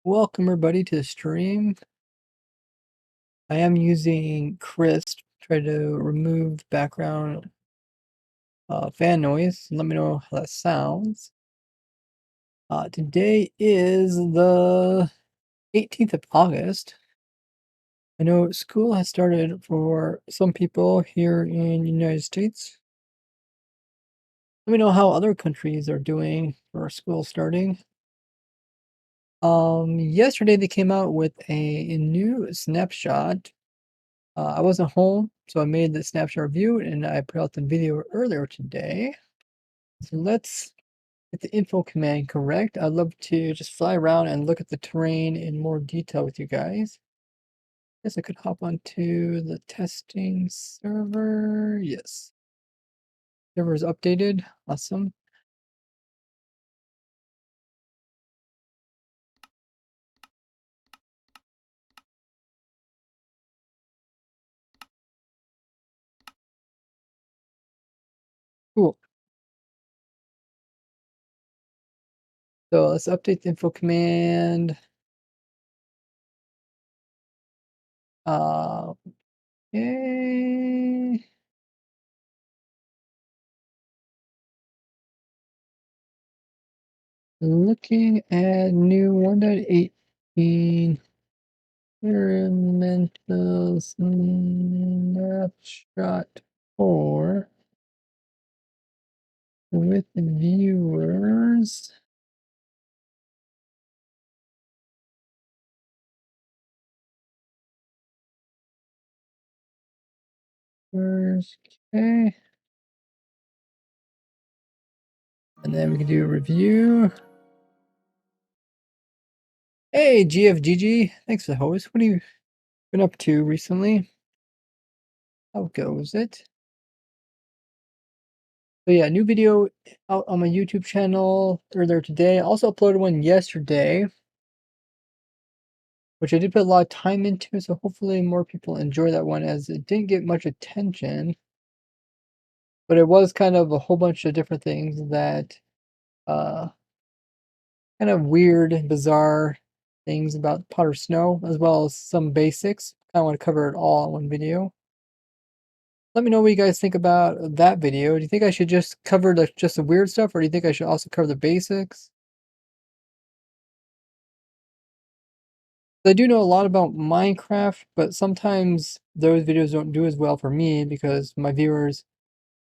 Welcome everybody to the stream. I am using Crisp to try to remove background fan noise. Let me know how that sounds. Today is the 18th of August. I know school has started for some people here in the United States. Let me know how other countries are doing for school starting. Yesterday they came out with a new snapshot. I wasn't home, so I made the snapshot review and I put out the video earlier today. So let's get the info command correct. I'd love to just fly around and look at the terrain in more detail with you guys. Guess I could hop onto the testing server. Yes. Server is updated. Awesome. Cool. So let's update the info command. Okay. Looking at new 1.18 experimental snapshot 4 with viewers. Okay. And then we can do a review. Hey, GFGG. Thanks for the host. What have you been up to recently? How goes it? So yeah, new video out on my YouTube channel earlier today. I also uploaded one yesterday, which I did put a lot of time into, so hopefully more people enjoy that one as it didn't get much attention. But it was kind of a whole bunch of different things that, uh, kind of weird and bizarre things about Potter Snow, as well as some basics. I want to cover it all in one video. Let me know what you guys think about that video. Do you think I should just cover just the weird stuff, or do you think I should also cover the basics? I do know a lot about Minecraft, but sometimes those videos don't do as well for me because my viewers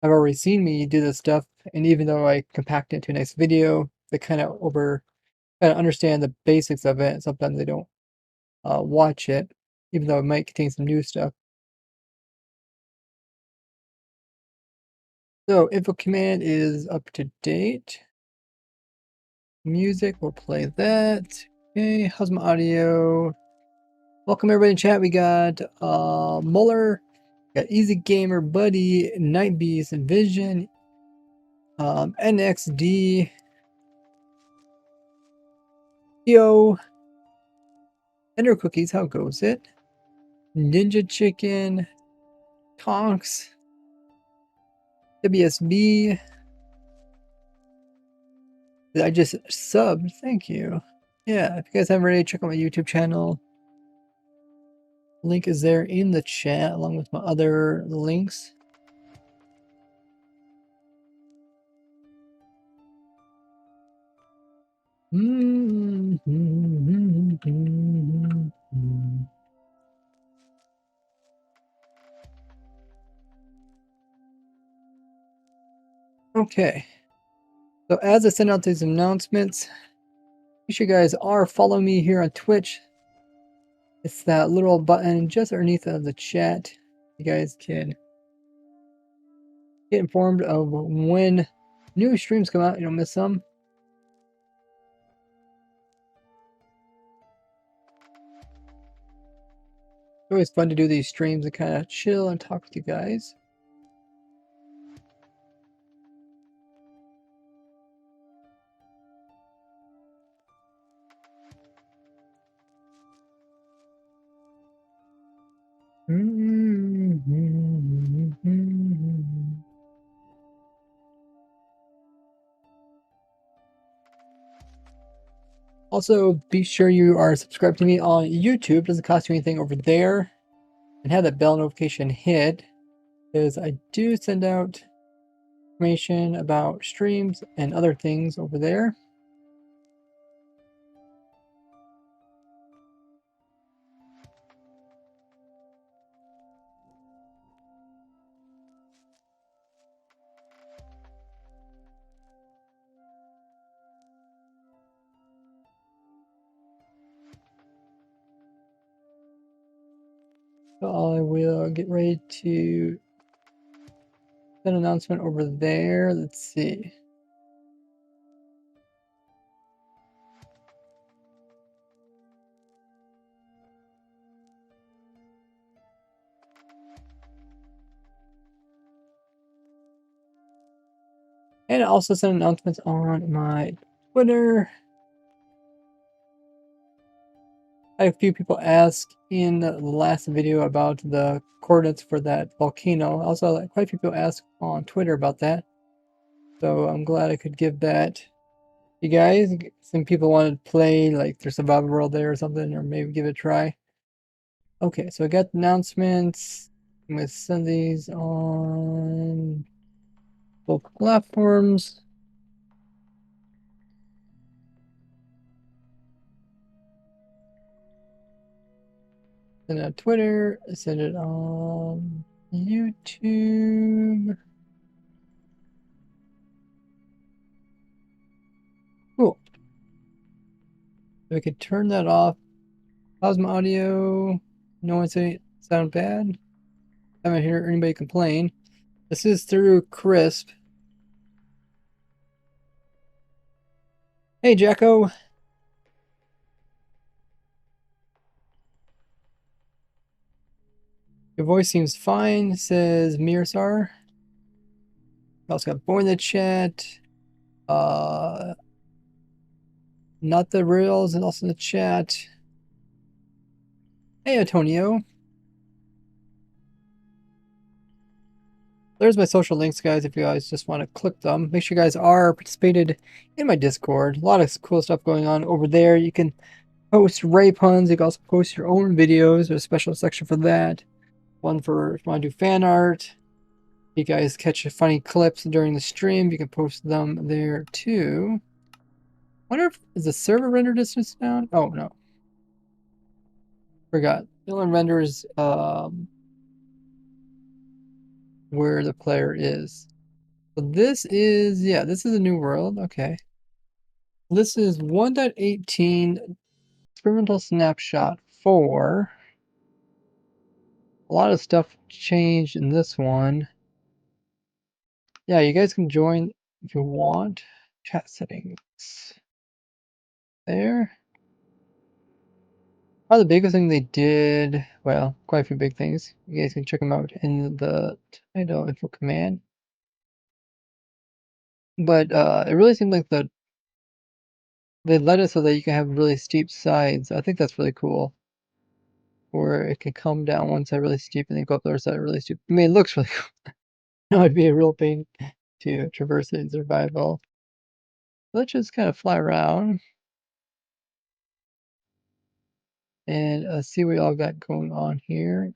have already seen me do this stuff, and even though I compact it into a nice video, they kind of understand the basics of it. Sometimes they don't watch it, even though it might contain some new stuff. So info command is up to date. Music, we'll play that. Okay, how's my audio? Welcome everybody in chat. We got Muller, got Easy Gamer, Buddy, Night Beast, Vision, NXD, Yo, Ender Cookies, how goes it? Ninja Chicken, Tonks, WSB. I just subbed, thank you. Yeah, if you guys haven't already, check out my YouTube channel. Link is there in the chat along with my other links. Okay. So as I send out these announcements, make sure you guys are following me here on Twitch. It's that little button just underneath of the chat. You guys can get informed of when new streams come out. You don't miss them. It's always fun to do these streams and kind of chill and talk with you guys. Also, be sure you are subscribed to me on YouTube. Doesn't cost you anything over there. And have that bell notification hit, because I do send out information about streams and other things over there. So I will get ready to send an announcement over there. Let's see. And I also send announcements on my Twitter. I had a few people ask in the last video about the coordinates for that volcano. Also, quite a few people asked on Twitter about that. So I'm glad I could give that. You guys, some people wanted to play like their survival world there or something, or maybe give it a try. Okay, so I got the announcements. I'm gonna send these on both platforms. Send it on Twitter. Send it on YouTube. Cool. We could turn that off. How's my audio? No one say sound bad? I haven't heard anybody complain. This is through Crisp. Hey, Jacko. Your voice seems fine, says Mirsar. We also got Boy in the chat. Not the Reels and also in the chat. Hey, Antonio. There's my social links, guys, if you guys just want to click them. Make sure you guys are participated in my Discord. A lot of cool stuff going on over there. You can post Ray puns. You can also post your own videos. There's a special section for that. One for if you want to do fan art. You guys catch funny clips during the stream. You can post them there too. Wonder if is the server render distance down? Oh no. Forgot. Dylan renders where the player is. So this is, yeah, this is a new world. Okay. This is 1.18 experimental snapshot 4. A lot of stuff changed in this one. Yeah, you guys can join if you want. Chat settings. There. Probably the biggest thing they did, well, quite a few big things. You guys can check them out in the title info command. But it really seemed like they let it so that you can have really steep sides. I think that's really cool. Where it can come down one side really steep and then go up the other side really steep. I mean, it looks really cool. No, it'd be a real pain to traverse it in survival. Let's just kind of fly around and see what we all got going on here.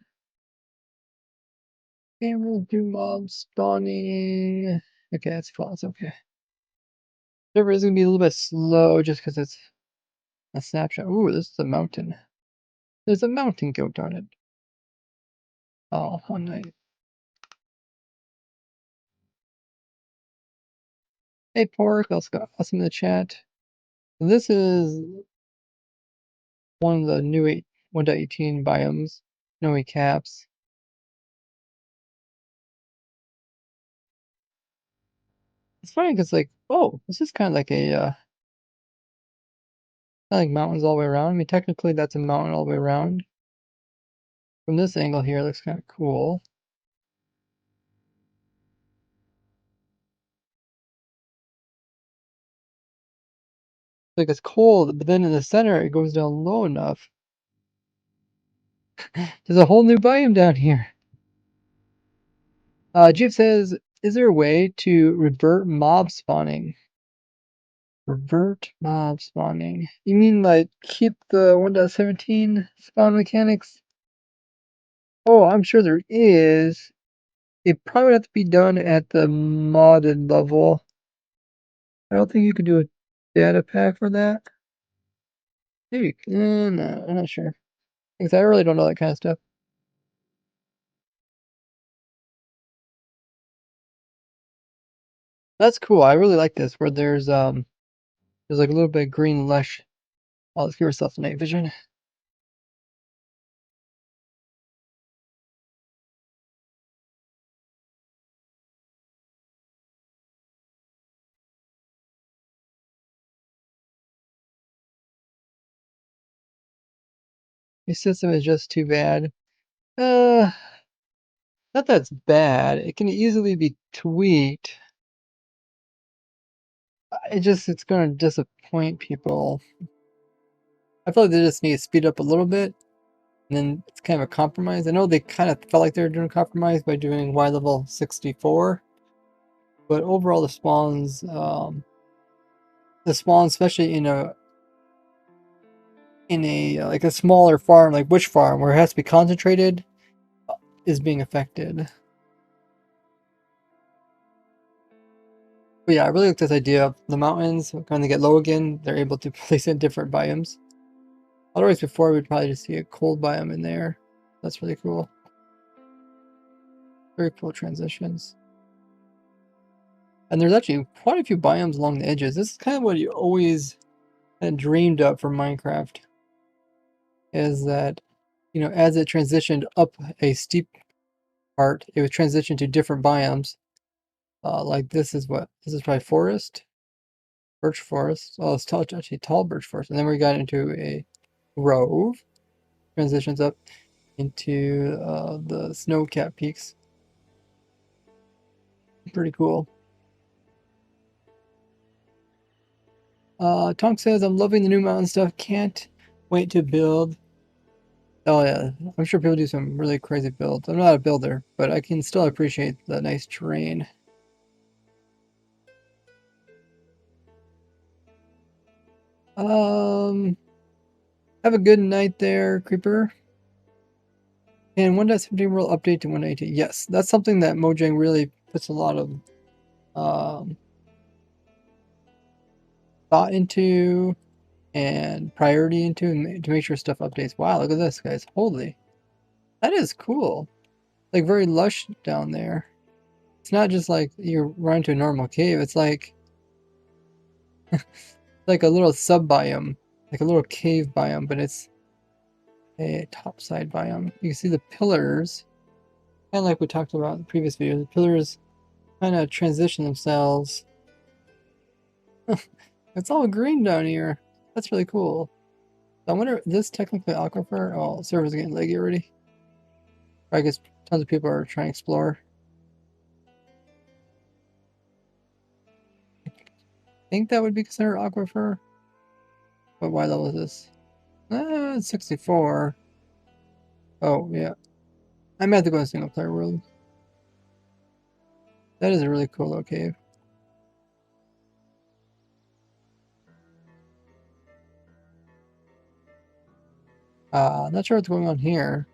Can't really do mob spawning. Okay, that's false. Okay. Server is gonna be a little bit slow just because it's a snapshot. Ooh, this is a mountain. There's a mountain goat on it. Oh, how nice. Hey, Pork. Also got awesome in the chat. This is one of the new 1.18 biomes. Snowy caps. It's funny because, like, oh, this is kind of like a, kind of like mountains all the way around. I mean, technically that's a mountain all the way around. From this angle here, it looks kind of cool. Like it's cold, but then in the center it goes down low enough. There's a whole new biome down here. Jeep says, is there a way to revert mob spawning? Revert mob spawning. You mean like keep the 1.17 spawn mechanics? Oh, I'm sure there is. It probably would have to be done at the modded level. I don't think you could do a data pack for that. Maybe. No, I'm not sure. Because I really don't know that kind of stuff. That's cool. I really like this where there's like a little bit of green lush. Oh, let's give ourselves night vision. Your system is just too bad. Uh, Not that it's bad. It can easily be tweaked. It's gonna disappoint people. I feel like they just need to speed up a little bit, and then it's kind of a compromise. I know they kind of felt like they were doing a compromise by doing Y level 64, but overall the spawns, especially in a like a smaller farm, like Witch Farm, where it has to be concentrated, is being affected. But yeah, I really like this idea of the mountains. When they get low again, they're able to place in different biomes. Otherwise, before we'd probably just see a cold biome in there. That's really cool. Very cool transitions. And there's actually quite a few biomes along the edges. This is kind of what you always kind of dreamed of for Minecraft. Is that, as it transitioned up a steep part, it would transition to different biomes. Like this is probably forest, birch forest. Oh, it's actually tall birch forest. And then we got into a grove, transitions up into the snow-capped peaks. Pretty cool. Tonk says, I'm loving the new mountain stuff. Can't wait to build. Oh yeah, I'm sure people do some really crazy builds. I'm not a builder, but I can still appreciate the nice terrain. Um, have a good night there, Creeper. And 1.17 will update to 1.18. Yes, that's something that Mojang really puts a lot of um, thought into and priority into to make sure stuff updates. Wow, look at this, guys. Holy, that is cool. Like very lush down there. It's not just like you run to a normal cave. It's like a little sub biome, like a little cave biome, but it's a topside biome. You can see the pillars, kind of like we talked about in the previous video. The pillars kind of transition themselves. It's all green down here. That's really cool. I wonder, is this technically aquifer? Oh, the server's getting leggy already. I guess tons of people are trying to explore. I think that would be considered aquifer. But why level is this? It's 64. Oh, yeah. I might have to go in single player world. That is a really cool little cave. Not sure what's going on here.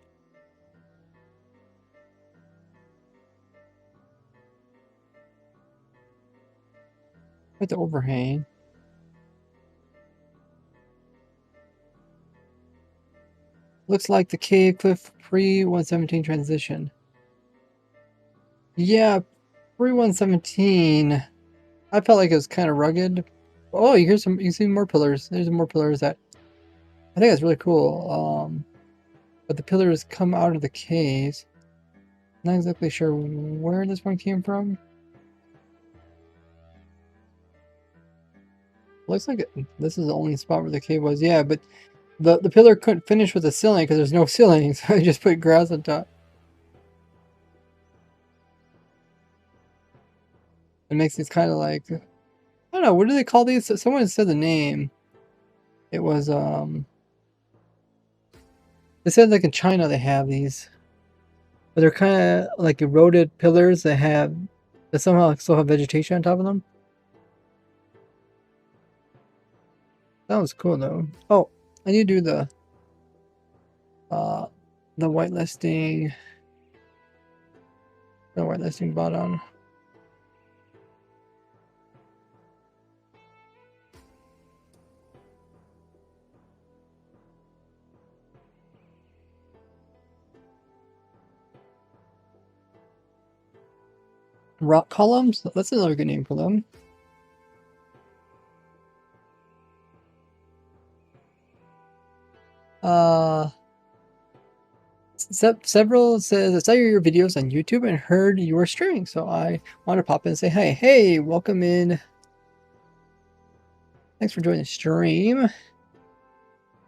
With the overhang. Looks like the cave cliff pre-117 transition. Yeah, pre-117. I felt like it was kind of rugged. Oh, you see more pillars. There's more pillars that I think that's really cool. But the pillars come out of the caves. Not exactly sure where this one came from. Looks like this is the only spot where the cave was. Yeah, but the pillar couldn't finish with the ceiling because there's no ceiling, so I just put grass on top. It makes these kind of like, I don't know, what do they call these? Someone said the name. It was they said like in China they have these, but they're kind of like eroded pillars that somehow still have vegetation on top of them. That was cool though. Oh, I need to do uh the whitelisting bot on. Rock columns? That's another good name for them. Several says I saw your videos on YouTube and heard you were streaming, so I want to pop in and say, hey, welcome in. Thanks for joining the stream.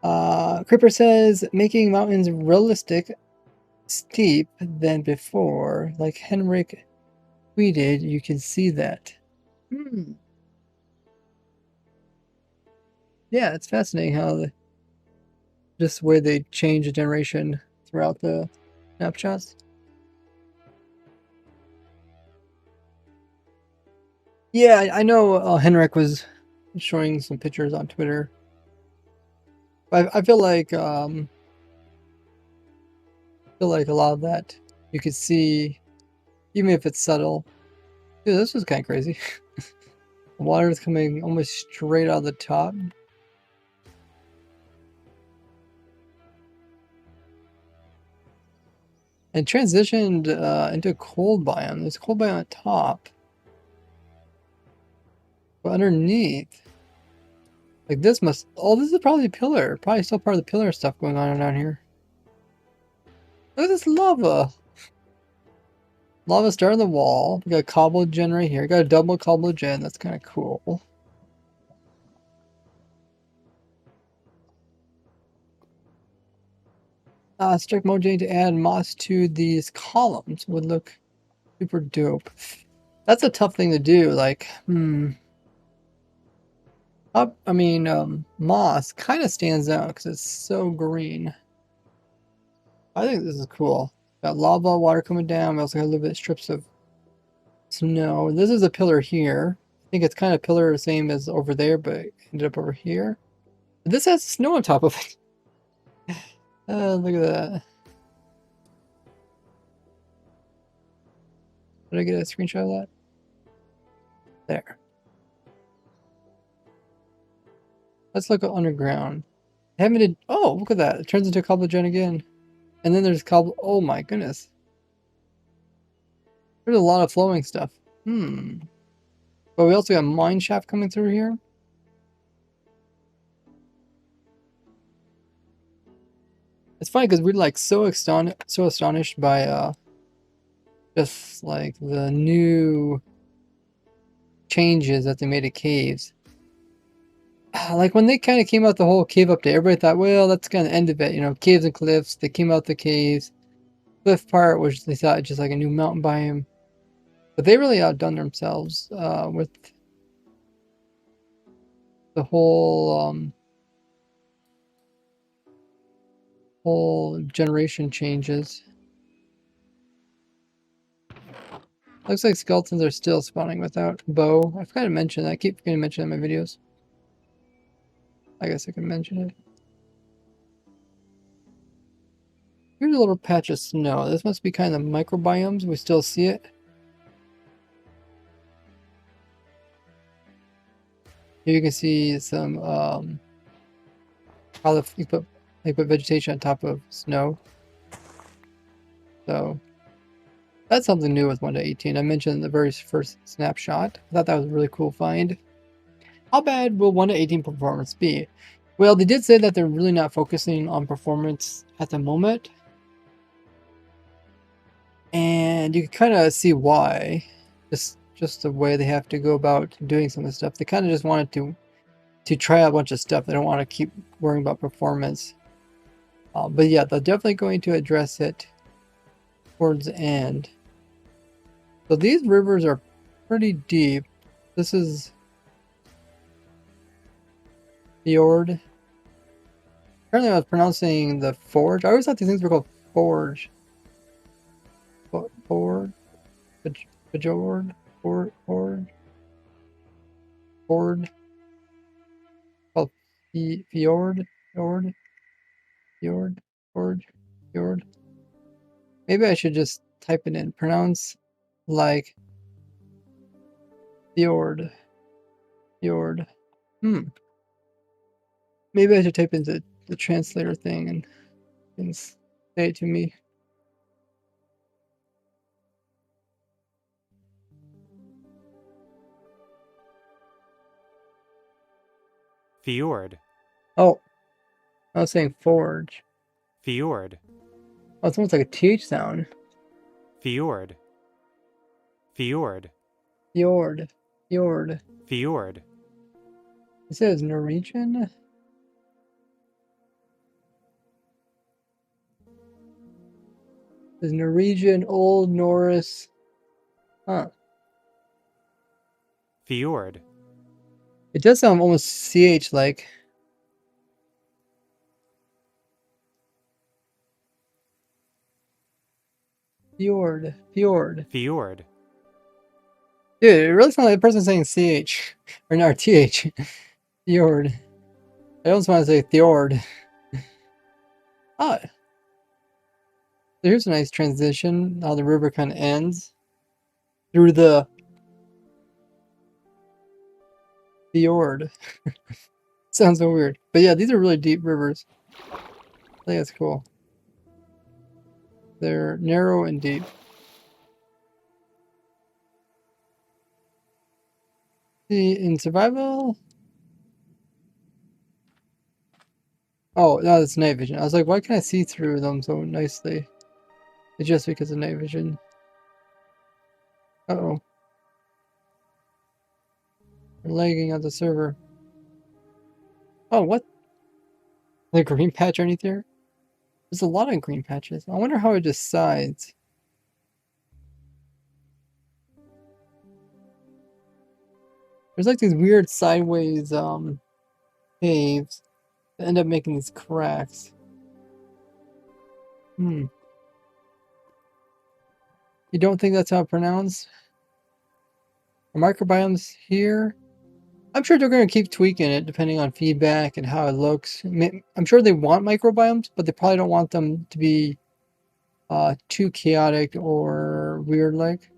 Creeper says making mountains realistic steep than before, like Henrik tweeted. You can see that. Yeah, it's fascinating how just the way they change the generation throughout the snapshots. Yeah, I know Henrik was showing some pictures on Twitter. I feel like a lot of that you could see, even if it's subtle. Dude, this was kind of crazy. The water is coming almost straight out of the top. And transitioned into cold biome. There's cold biome on top. But underneath, like this must, oh, this is probably a pillar. Probably still part of the pillar stuff going on down here. Look at this lava. Lava starting the wall. We got a cobble gen right here. Got a double cobble gen. That's kind of cool. Strict mojang to add moss to these columns would look super dope. That's a tough thing to do. Like, I mean, moss kind of stands out because it's so green. I think this is cool. Got lava, water coming down. We also got a little bit of strips of snow. This is a pillar here. I think it's kind of pillar the same as over there, but ended up over here. This has snow on top of it. Look at that. Did I get a screenshot of that? There. Let's look underground. Haven't it? Oh, look at that. It turns into cobble gen again. And then there's cobble. Oh my goodness. There's a lot of flowing stuff. But we also got mine shaft coming through here. It's funny because we're like so astonished by just like the new changes that they made to caves. Like when they kind of came out the whole cave update, everybody thought, well, that's kind of the end of it. You know, caves and cliffs. They came out the caves. Cliff part, which they thought just like a new mountain biome. But they really outdone themselves with the whole generation changes. Looks like skeletons are still spawning without bow. I forgot to mention that. I keep forgetting to mention it in my videos. I guess I can mention it. Here's a little patch of snow. This must be kind of microbiomes. We still see it. Here you can see some probably they put vegetation on top of snow. So that's something new with 1.18. I mentioned in the very first snapshot. I thought that was a really cool find. How bad will 1.18 performance be? Well, they did say that they're really not focusing on performance at the moment. And you can kind of see why. Just the way they have to go about doing some of the stuff. They kind of just wanted to try out a bunch of stuff. They don't want to keep worrying about performance. But yeah, they're definitely going to address it towards the end. So these rivers are pretty deep. This is fjord. Apparently I was pronouncing the forge. I always thought these things were called forge. Ford? Fjord? Ford? Ford? Ford? Oh, Fjord, fjord, fjord, fjord, fjord. Maybe I should just type it in. Pronounce like fjord, fjord. Maybe I should type into the translator thing and say it to me. Fjord. Oh, I was saying forge. Fjord. Oh, it's almost like a TH sound. Fjord. Fjord. Fjord, fjord. Fjord. It says Norwegian. There's Norwegian, Old Norse. Huh. Fjord. It does sound almost CH like. Fjord, fjord. Fjord. Dude, it really sounds like the person saying CH. Or not TH. Fjord. I almost want to say fjord. Ah, so here's a nice transition. How the river kind of ends through the fjord. Sounds so weird. But yeah, these are really deep rivers. I think that's cool. They're narrow and deep. See, in survival. Oh, no, that's night vision. I was like, why can I see through them so nicely? It's just because of night vision. Uh-oh. We're lagging on the server. Oh, what? The green patch underneath there? There's a lot of green patches. I wonder how it decides. There's like these weird sideways caves that end up making these cracks. You don't think that's how it's pronounced? Are microbiomes here? I'm sure they're going to keep tweaking it depending on feedback and how it looks. I'm sure they want microbiomes, but they probably don't want them to be too chaotic or weird like.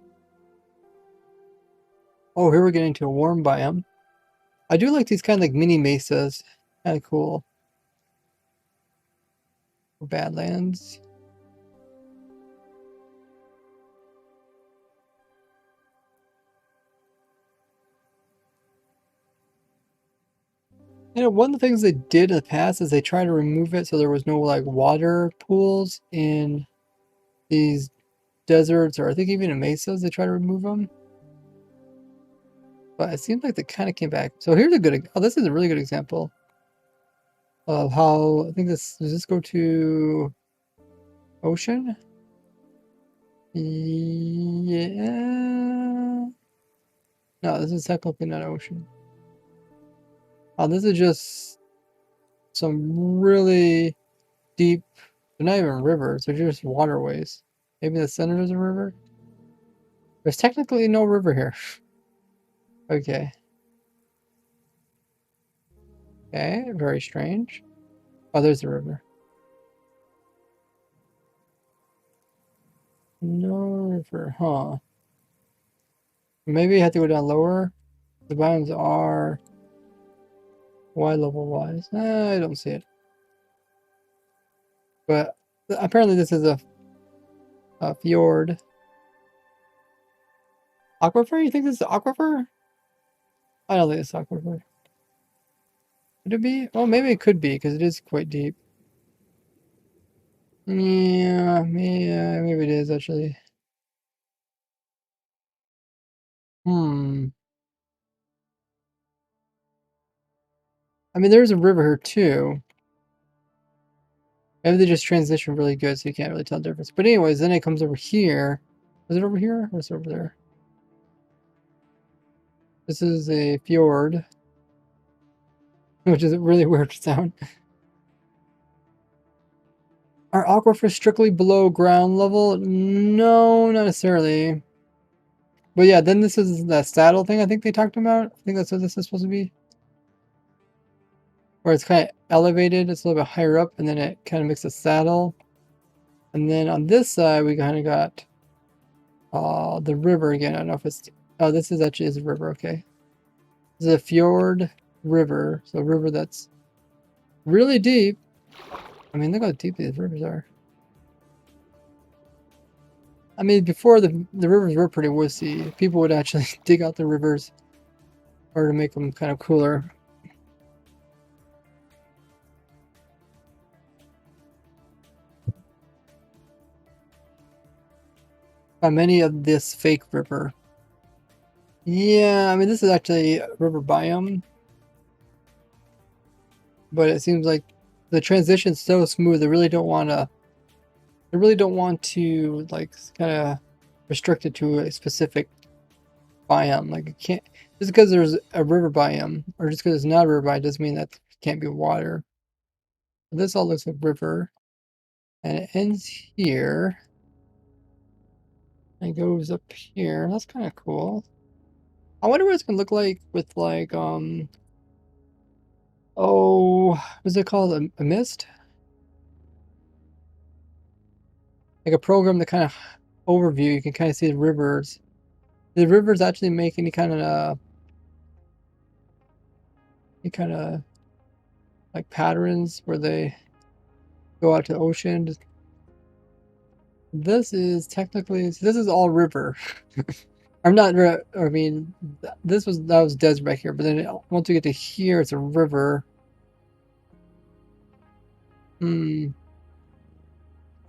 Oh, here we're getting to a warm biome. I do like these kind of like mini mesas. Kind of cool. Badlands. You know, one of the things they did in the past is they tried to remove it so there was no like water pools in these deserts, or I think even in mesas they try to remove them. But it seems like they kind of came back. So here's a good. Oh, this is a really good example of how I think this. Does this go to ocean? Yeah. No, this is technically not ocean. Oh, this is just some really deep. They're not even rivers. They're just waterways. Maybe the center is a river. There's technically no river here. Okay. Okay. Very strange. Oh, there's the river. No river, huh? Maybe I have to go down lower. The biomes are Y level wise. I don't see it. But apparently this is a fjord. Aquifer? You think this is aquifer? I don't think it's aquifer. Could it be? Well, maybe it could be because it is quite deep. Yeah, maybe it is actually. Hmm. I mean, there's a river here too. Maybe they just transition really good, so you can't really tell the difference. But anyways, then it comes over here. Is it over here? Or is it over there? This is a fjord, which is a really weird sound. Are aquifers strictly below ground level? No, not necessarily. But yeah, then this is that saddle thing I think they talked about. I think that's what this is supposed to be. where it's kind of elevated. It's a little bit higher up, and then it kind of makes a saddle. And then on this side, we kind of got the river again. I don't know if it's this is actually a river. Okay, this is a fjord river, so a river that's really deep. I mean, look how deep these rivers are. I mean, before the rivers were pretty wussy. People would actually dig out the rivers or to make them kind of cooler. Many of this fake river. Yeah, I mean, this is actually a river biome, but it seems like the transition's so smooth. They really don't want to. They really don't want to like kind of restrict it to a specific biome. Like it can't just because there's a river biome or just because it's not a river biome doesn't mean that it can't be water. This all looks like river, and it ends here and goes up here. That's kind of cool. I wonder what it's gonna look like with like oh, what's it called? A mist? Like a program that kind of overview. You can kind of see the rivers. Do the rivers actually make any kind of like patterns where they go out to the ocean? This is technically this is all river. I'm not. I mean, that was desert back here, but then once we get to here, it's a river. Hmm.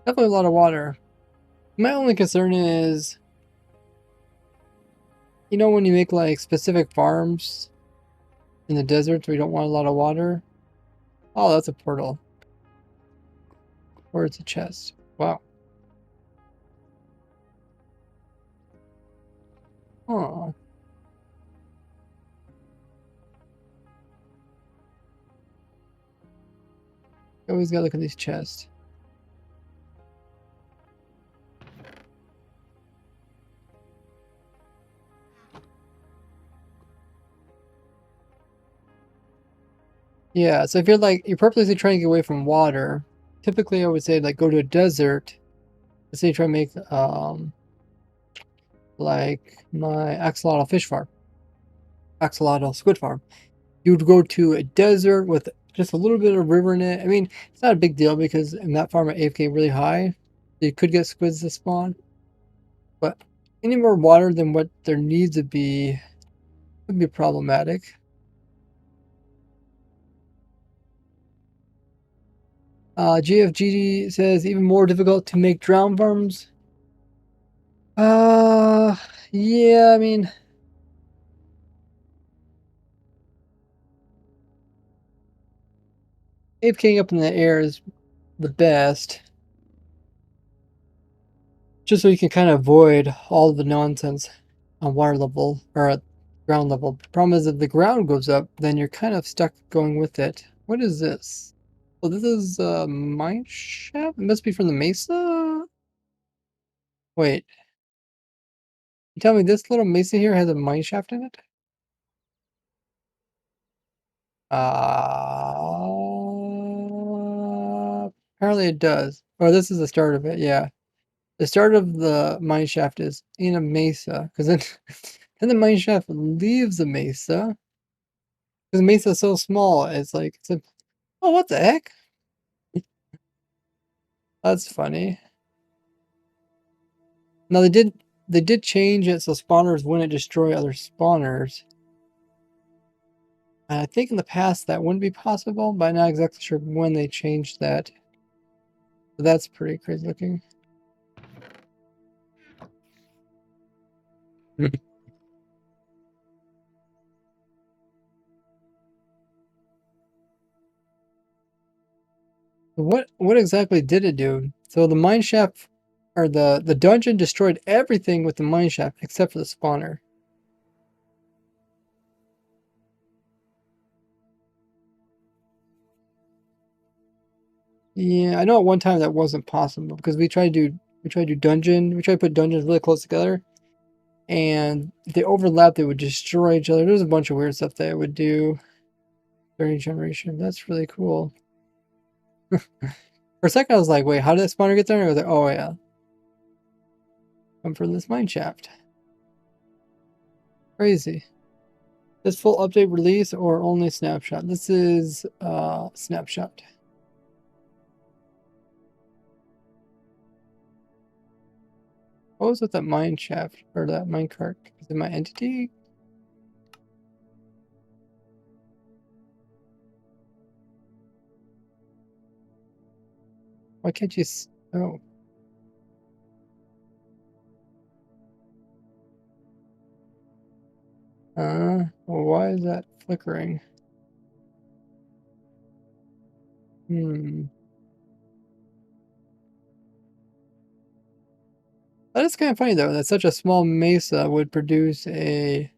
Definitely a lot of water. My only concern is, you know, when you make like specific farms in the deserts, we don't want a lot of water. Oh, that's a portal. Or it's a chest. Wow. Oh, always gotta look at these chests. Yeah, so if you're like you're purposely trying to get away from water, typically I would say like go to a desert. Let's say you try to make like my axolotl fish farm, axolotl squid farm. You would go to a desert with just a little bit of river in it. I mean, it's not a big deal because in that farm at AFK really high, you could get squids to spawn, but any more water than what there needs to be would be problematic. GFGG says even more difficult to make drown farms. Uh, yeah, I mean, AFKing up in the air is the best, just so you can kind of avoid all the nonsense on water level or at ground level. The problem is if the ground goes up, then you're kind of stuck going with it. What is this? Oh, this is a mine shaft? It must be from the mesa? Wait, you tell me this little mesa here has a mine shaft in it? Apparently it does. Or this is the start of it, yeah. The start of the mine shaft is in a mesa, because then, then the mine shaft leaves the mesa. Because the mesa is so small, it's like, oh, what the heck? That's funny. Now they did change it so spawners wouldn't destroy other spawners. And I think in the past that wouldn't be possible, but I'm not exactly sure when they changed that. But that's pretty crazy looking. What exactly did it do? So the mine shaft or the dungeon destroyed everything with the mine shaft except for the spawner. Yeah, I know at one time that wasn't possible because we tried to put dungeons really close together, and if they overlapped, they would destroy each other. There's a bunch of weird stuff that it would do. 30 generation. That's really cool. For a second, I was like, wait, how did that spawner get there? And I was like, oh, yeah. Come from this mine shaft. Crazy. This full update release or only snapshot? This is snapshot. What was with that mine shaft or that mine cart? Is it my entity? Why can't you? Oh. Well, why is that flickering? Hmm. That is kind of funny though, that such a small mesa would produce a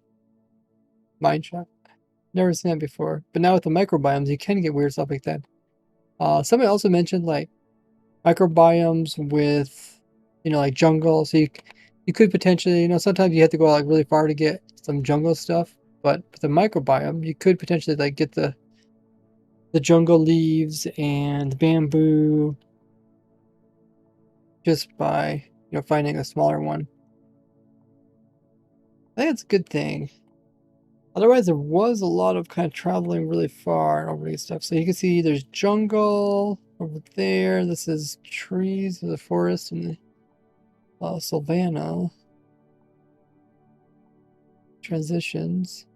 mine shaft. Never seen that before. But now with the microbiomes, you can get weird stuff like that. Somebody also mentioned like microbiomes with, like jungle. So you could potentially, sometimes you have to go like really far to get some jungle stuff. But with the microbiome, you could potentially like get the jungle leaves and bamboo just by finding a smaller one. I think it's a good thing. Otherwise, there was a lot of kind of traveling really far and over these stuff. So you can see there's jungle over there. This is trees, the forest, and the savanna. Transitions.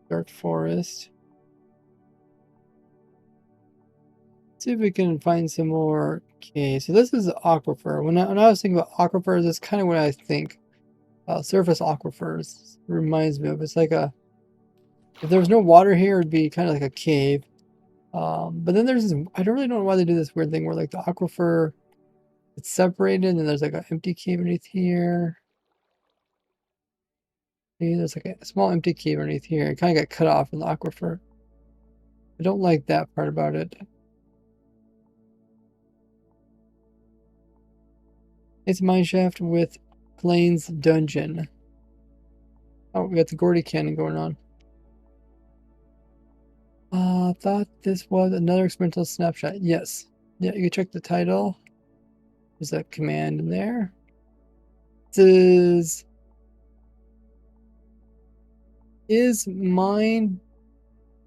Dark forest. Let's see if we can find some more. Okay, so this is the aquifer. When I was thinking about aquifers, that's kind of what I think. Surface aquifers reminds me of. It's like if there was no water here, it'd be kind of like a cave. But then there's this, I don't really know why they do this weird thing where like the aquifer, it's separated and there's like an empty cave underneath here. Maybe there's like a small empty cave underneath here. It kind of got cut off in the aquifer. I don't like that part about it. It's a mineshaft with Plains Dungeon. Oh, we got the Gordy cannon going on. Thought this was another experimental snapshot. Yes. Yeah, you can check the title. There's a command in there. This is mine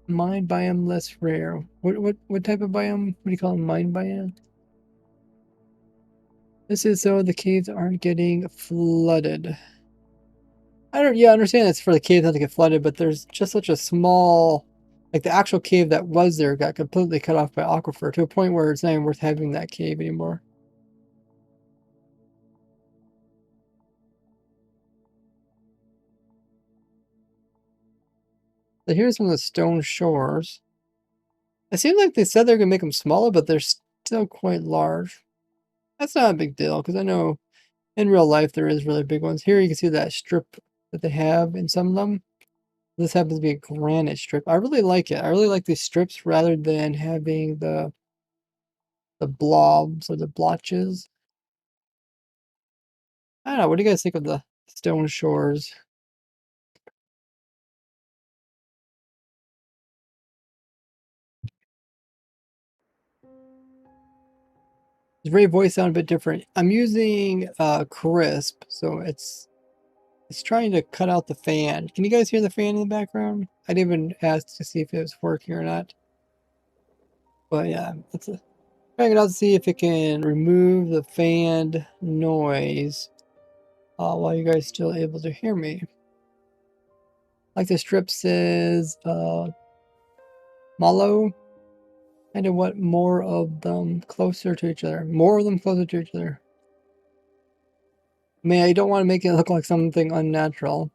biome less rare. What type of biome? What do you call them? Mine biome? This is so the caves aren't getting flooded. I understand it's for the cave not to get flooded, but there's just such a small, like the actual cave that was there got completely cut off by aquifer to a point where it's not even worth having that cave anymore. So here's some of the stone shores. It seems like they said they're gonna make them smaller, but they're still quite large. That's not a big deal because I know in real life there is really big ones. Here you can see that strip that they have in some of them. This happens to be a granite strip. I really like it. I really like these strips rather than having the blobs or the blotches. I don't know. What do you guys think of the stone shores? Does Ray voice sound a bit different? I'm using crisp, so it's trying to cut out the fan. Can you guys hear the fan in the background? I didn't even ask to see if it was working or not. But yeah, trying it out to see if it can remove the fan noise while you guys still able to hear me. Like the strip says, Malo, kind of what more of them closer to each other. More of them closer to each other. I mean, I don't want to make it look like something unnatural.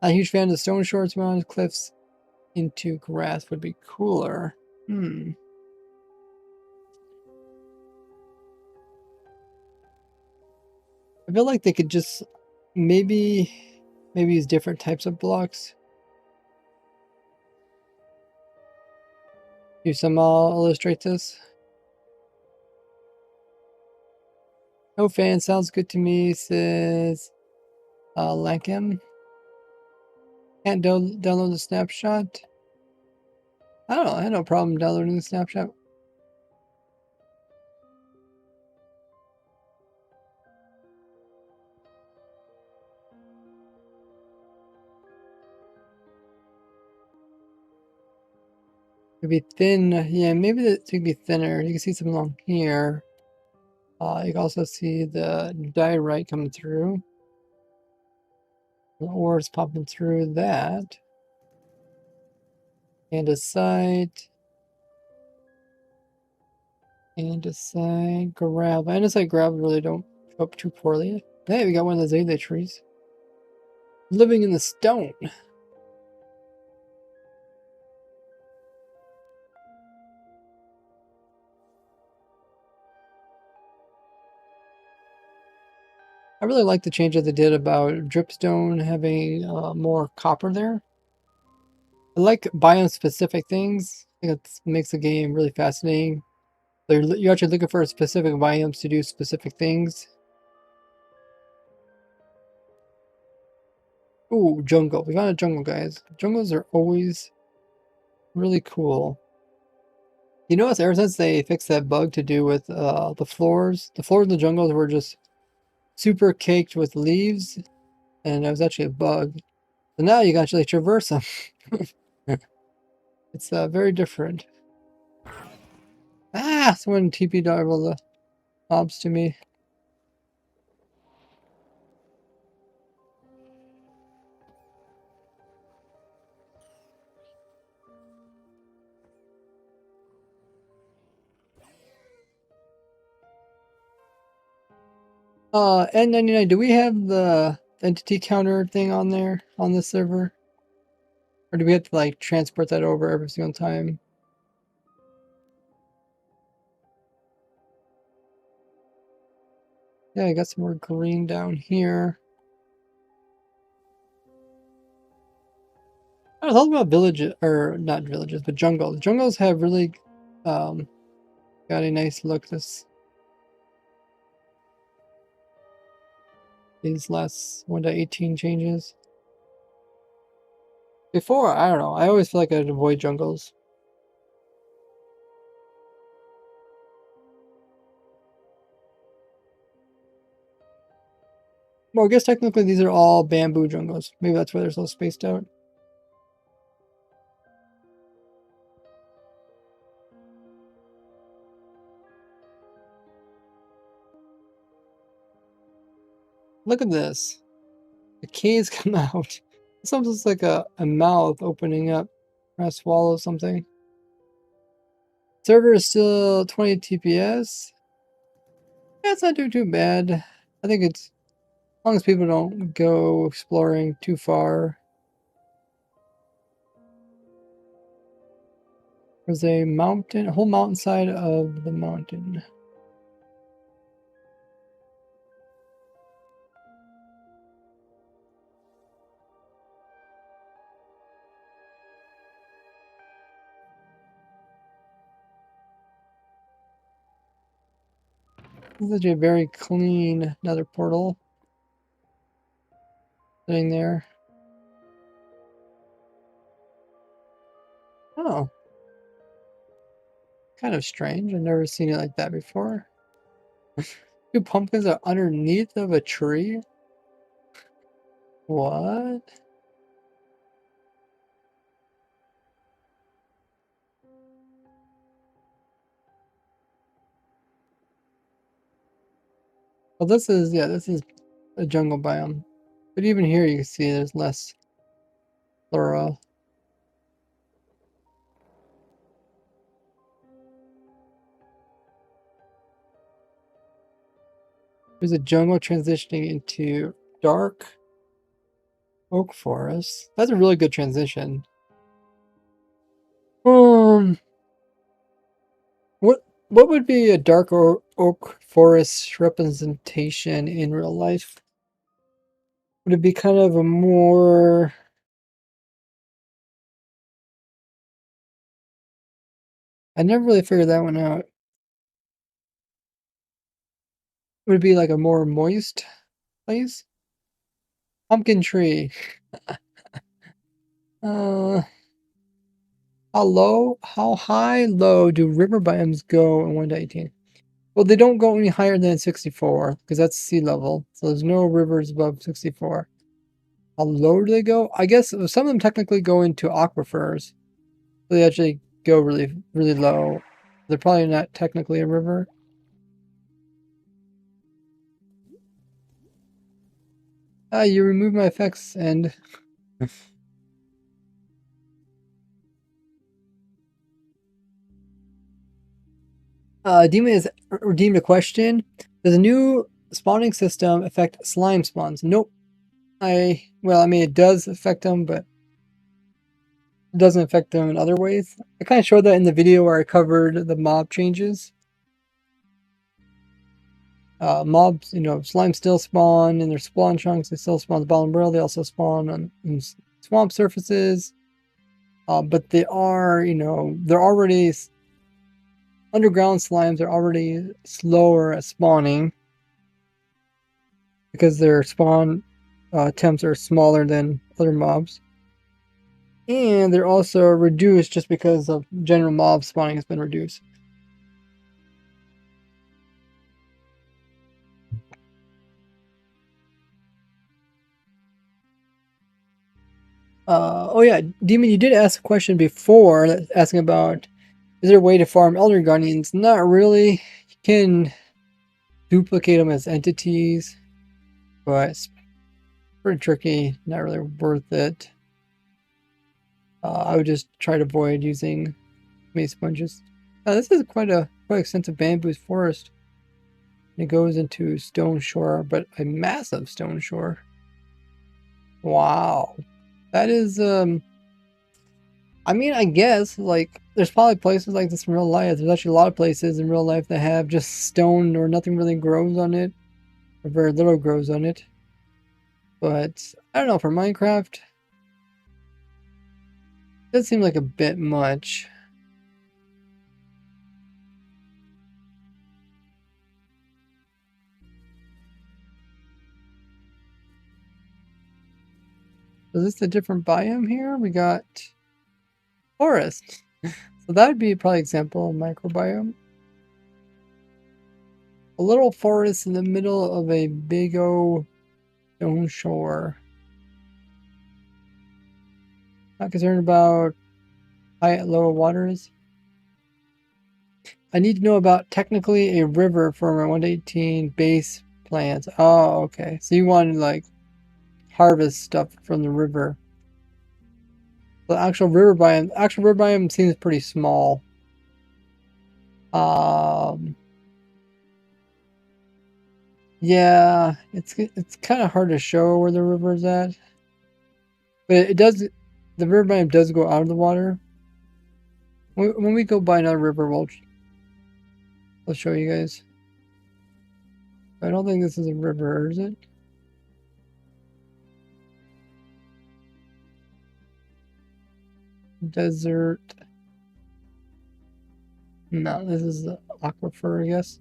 A huge fan of the stone shorts around cliffs into grass would be cooler. I feel like they could just maybe use different types of blocks. You somehow illustrate this. No fan sounds good to me, says Lankham. Can't download the snapshot. I don't know. I had no problem downloading the snapshot. It'd be thin. Yeah, maybe it could be thinner. You can see some along here. You can also see the diorite coming through. The ores popping through that. Andesite. Andesite gravel. Andesite gravel really don't show up too poorly. Hey, we got one of those azalea trees. Living in the stone. I really like the change that they did about dripstone having more copper there. I like biome-specific things. I think it makes the game really fascinating. You're actually looking for specific biomes to do specific things. Ooh, jungle. We found a jungle, guys. Jungles are always really cool. You notice ever since they fixed that bug to do with the floors in the jungles were just super caked with leaves, and it was actually a bug. So now you can actually traverse them. It's very different. Ah, someone TP'd all the mobs to me. N99, do we have the entity counter thing on there on this server? Or do we have to like transport that over every single time? Yeah, I got some more green down here. I was talking about villages, or not villages, but jungles. Jungles have really got a nice look these last 1.18 changes. Before, I don't know, I always feel like I'd avoid jungles. Well, I guess technically these are all bamboo jungles. Maybe that's why they're so spaced out. Look at this. The keys come out. It's almost like a mouth opening up. Trying to swallow something. Server is still 20 TPS. Yeah, it's not doing too bad. I think it's, as long as people don't go exploring too far. There's a mountain, a whole mountainside of the mountain. This is a very clean nether portal. Sitting there. Oh. Kind of strange. I've never seen it like that before. Two pumpkins are underneath of a tree? What? Well, this is, yeah, this is a jungle biome. But even here you can see there's less flora. There's a jungle transitioning into dark oak forest. That's a really good transition. Um, what would be a dark oak forest representation in real life? Would it be kind of a more... I never really figured that one out. Would it be like a more moist place? Pumpkin tree. How high, low do river biomes go in 1 to 18? Well, they don't go any higher than 64 because that's sea level. So there's no rivers above 64. How low do they go? I guess some of them technically go into aquifers. So they actually go really, really low. They're probably not technically a river. Ah, you remove my effects and Demon has redeemed a question. Does a new spawning system affect slime spawns? Nope. Well, I mean, it does affect them, but it doesn't affect them in other ways. I kind of showed that in the video where I covered the mob changes. Mobs, slime still spawn in their spawn chunks. They still spawn the bottom rail. They also spawn on swamp surfaces. But they are, they're already underground slimes are already slower at spawning because their spawn attempts are smaller than other mobs. And they're also reduced just because of general mob spawning has been reduced. Oh yeah, Demon, you did ask a question before asking about is there a way to farm Elder Guardians? Not really. You can duplicate them as entities, but it's pretty tricky. Not really worth it. I would just try to avoid using mace sponges. This is quite extensive bamboo forest. It goes into stone shore, but a massive stone shore. Wow, that is I mean, I guess, like, there's probably places like this in real life. There's actually a lot of places in real life that have just stone or nothing really grows on it, or very little grows on it. But, I don't know, for Minecraft, it does seem like a bit much. Is this a different biome here? We got forest. So that would be probably example of microbiome. A little forest in the middle of a big old stone shore. Not concerned about high and low waters. I need to know about technically a river for my 118 base plans. Oh, okay. So you want to like harvest stuff from the river. The actual river biome seems pretty small. Um, yeah, it's kind of hard to show where the river is at, but it does. The river biome does go out of the water. When we go by another river, I'll show you guys. I don't think this is a river, is it? Desert. No, this is the aquifer, I guess.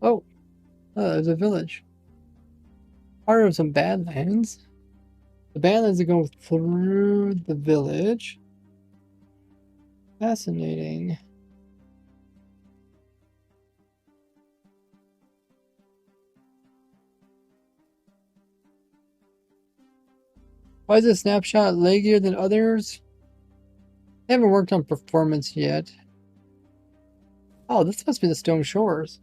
Oh, there's a village. Part of some badlands. The badlands that go through the village. Fascinating. Why is this snapshot laggier than others? I haven't worked on performance yet. Oh, this must be the stone shores.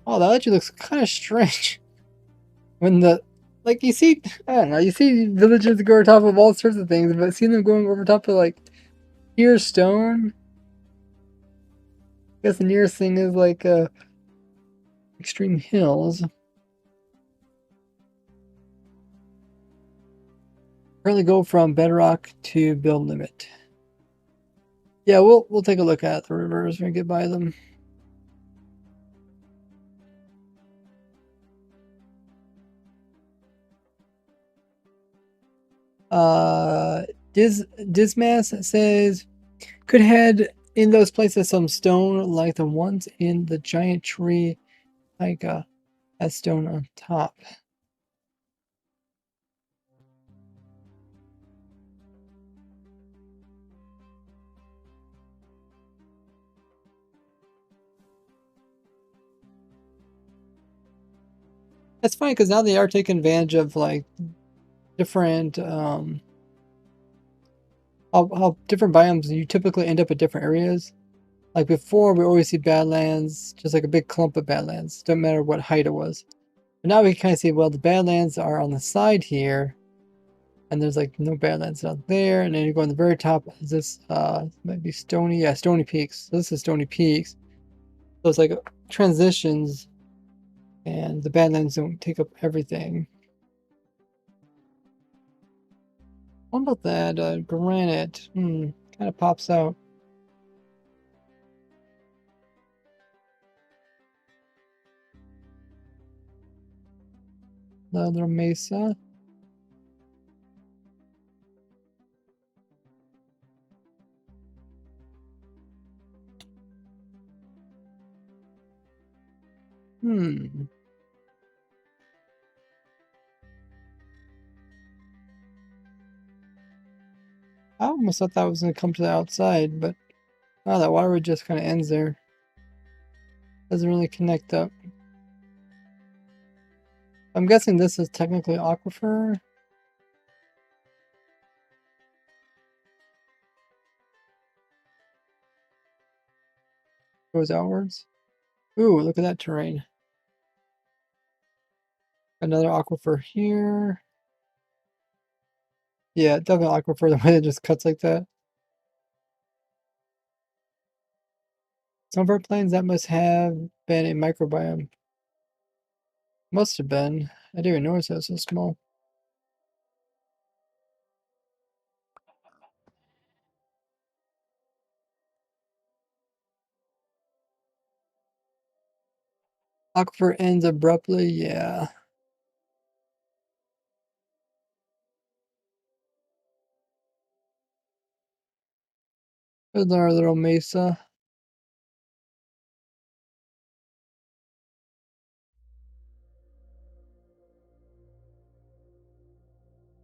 Oh, that actually looks kind of strange. When like you see, I don't know, you see villages go over top of all sorts of things, but seeing them going over top of like pure stone. I guess the nearest thing is like extreme hills. Currently go from bedrock to build limit. Yeah, we'll take a look at the rivers when we get by them. Dismas says could head in those places some stone like the ones in the giant tree, like a stone on top. That's funny because now they are taking advantage of like different how different biomes you typically end up at different areas. Like before, we always see Badlands, just like a big clump of Badlands. Don't matter what height it was. But now we can kind of see, well, the Badlands are on the side here, and there's like no Badlands out there. And then you go on the very top. Is this might be Stony? Yeah, Stony Peaks. So this is Stony Peaks. So it's like transitions, and the Badlands don't take up everything. What about that granite? Kind of pops out. The little mesa. Hmm. I almost thought that was going to come to the outside, but wow, that waterway just kind of ends there. Doesn't really connect up. I'm guessing this is technically aquifer. Goes outwards. Ooh, look at that terrain. Another aquifer here. Yeah, definitely aquifer the way it just cuts like that. Some of our plains that must have been a microbiome. Must have been. I didn't even notice that was so small. Aquifer ends abruptly, yeah. There's our little mesa.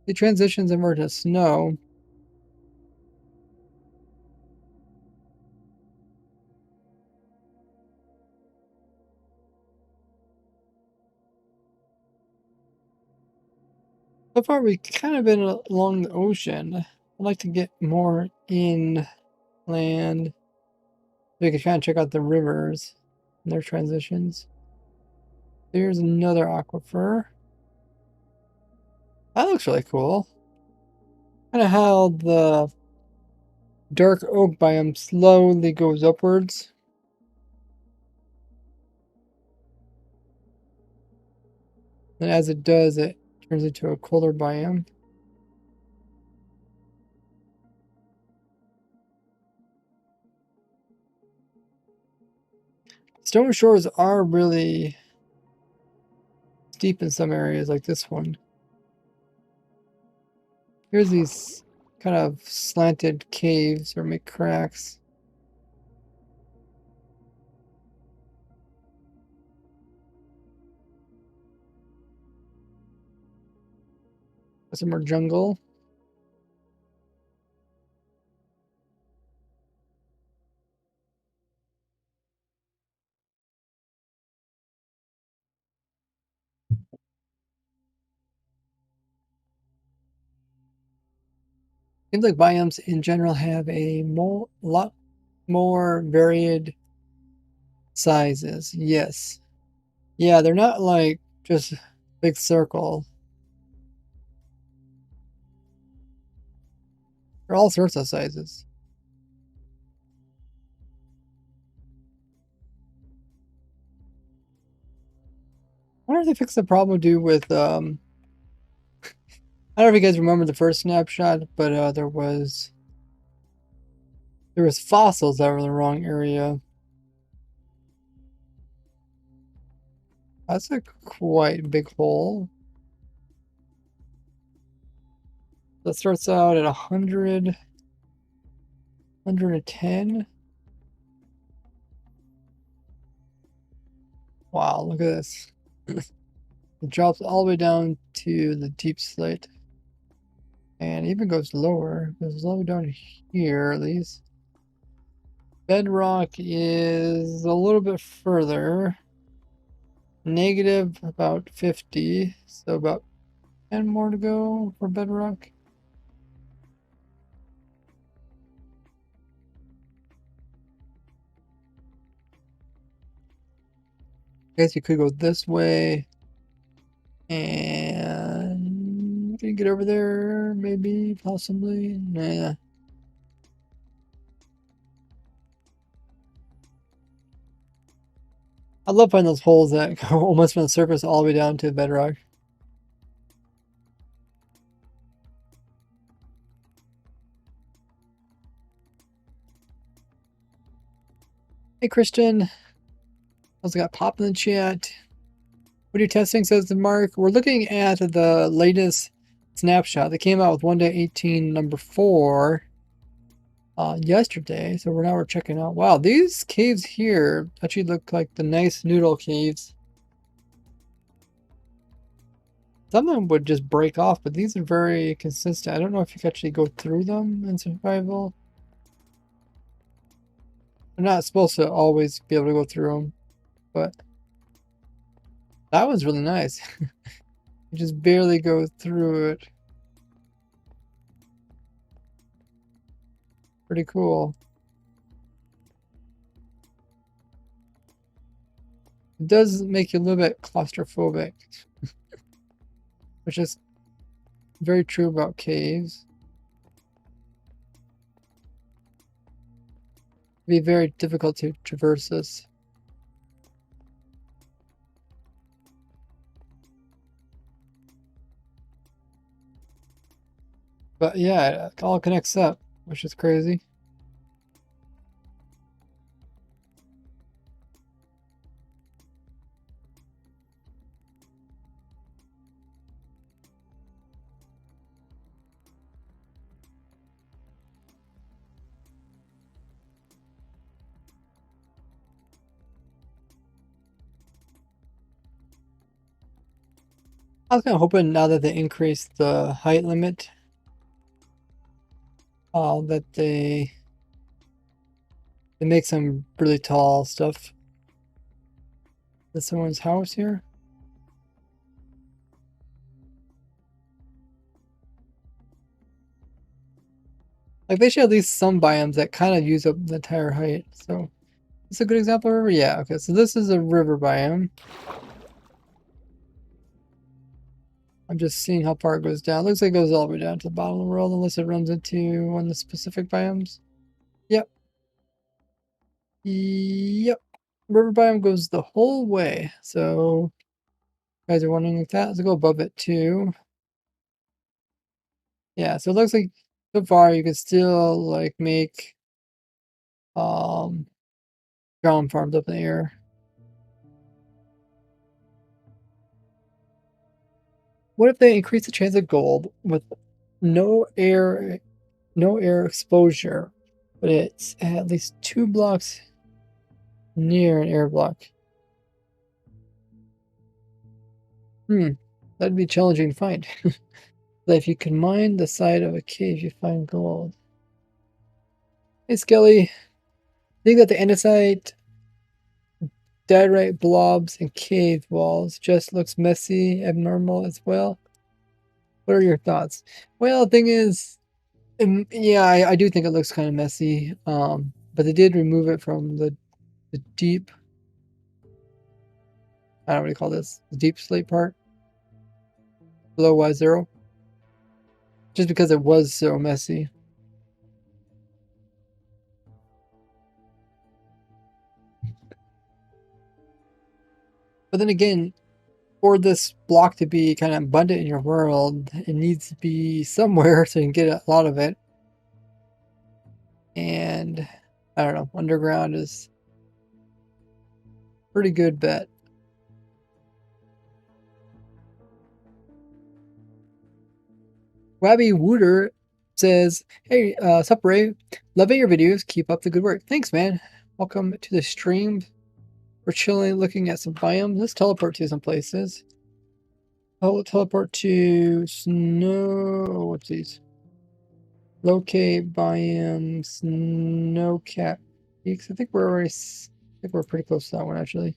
It transitions over to snow. So far, we've kind of been along the ocean. I'd like to get more inland. We can try and check out the rivers and their transitions. There's another aquifer. That looks really cool. Kind of how the dark oak biome slowly goes upwards. And as it does, it turns into a colder biome. Stone shores are really steep in some areas, like this one. Here's these kind of slanted caves or make cracks. Some more jungle. Seems like biomes in general have a lot more varied sizes. Yes. Yeah, they're not like just big circle. They're all sorts of sizes. I wonder if they fixed the problem due with I don't know if you guys remember the first snapshot, but there was fossils that were in the wrong area. That's a quite big hole. That starts out at 100, 110. Wow, look at this. It drops all the way down to the deep slate. And even goes lower. It goes all the way down here, at least. Bedrock is a little bit further. Negative about 50. So about 10 more to go for bedrock. I guess you could go this way. And can you get over there? Maybe, possibly. Nah. I love finding those holes that go almost from the surface all the way down to bedrock. Hey, Christian. Also got Pop in the chat. What are you testing, says the Mark. We're looking at the latest snapshot that came out with 1.18 number 4 yesterday. So we're checking out. Wow, these caves here actually look like the nice noodle caves. Some of them would just break off, but these are very consistent. I don't know if you can actually go through them in survival. You're not supposed to always be able to go through them, but that one's really nice. You just barely go through it. Pretty cool. It does make you a little bit claustrophobic, which is very true about caves. It'd be very difficult to traverse this. But yeah, it all connects up, which is crazy. I was kind of hoping now that they increased the height limit, that they make some really tall stuff. Is someone's house here? Like they should at least some biomes that kind of use up the entire height. So it's a good example of a river. Yeah, okay. So this is a river biome. I'm just seeing how far it goes down. Looks like it goes all the way down to the bottom of the world unless it runs into one of the specific biomes. Yep. Yep. River biome goes the whole way. So you guys are wondering if that, let's go above it too. Yeah, so it looks like so far you can still like make um ground farms up in the air. What if they increase the chance of gold with no air no air exposure, but it's at least 2 blocks near an air block? That'd be challenging to find. But if you can mine the side of a cave, you find gold. Hey Skelly, think that the andesite, diorite blobs, and cave walls just looks messy, abnormal as well? What are your thoughts? Well, the thing is, yeah, I do think it looks kind of messy. But they did remove it from the deep. I don't know what you call this. The deep slate part below Y0, just because it was so messy. But then again, for this block to be kind of abundant in your world, it needs to be somewhere so you can get a lot of it. And I don't know, underground is a pretty good bet. Wabby Wooter says, "Hey, sup Ray? Loving your videos. Keep up the good work. Thanks, man. Welcome to the stream. We're chilling, looking at some biomes. Let's teleport to some places. Oh, teleport to snow. What's these? Locate biome snow cap peaks. I think we're already. I think we're pretty close to that one actually.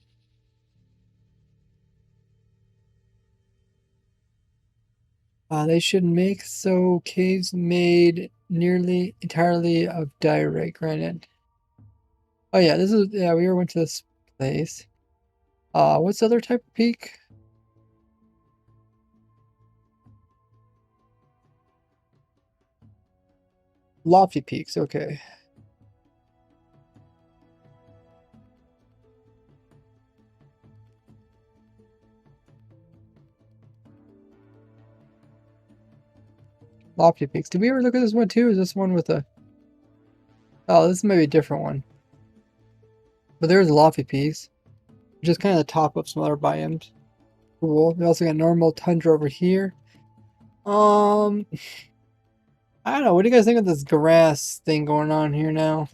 They should make so caves made nearly entirely of diorite granite. Oh yeah, we already went to this place. What's the other type of peak? Lofty peaks, okay. Lofty peaks. Did we ever look at this one too? Is this one with a... Oh, this may be a different one. But there's lofty peaks, which is kind of the top of some other biomes. Cool. We also got normal tundra over here. I don't know. What do you guys think of this grass thing going on here now?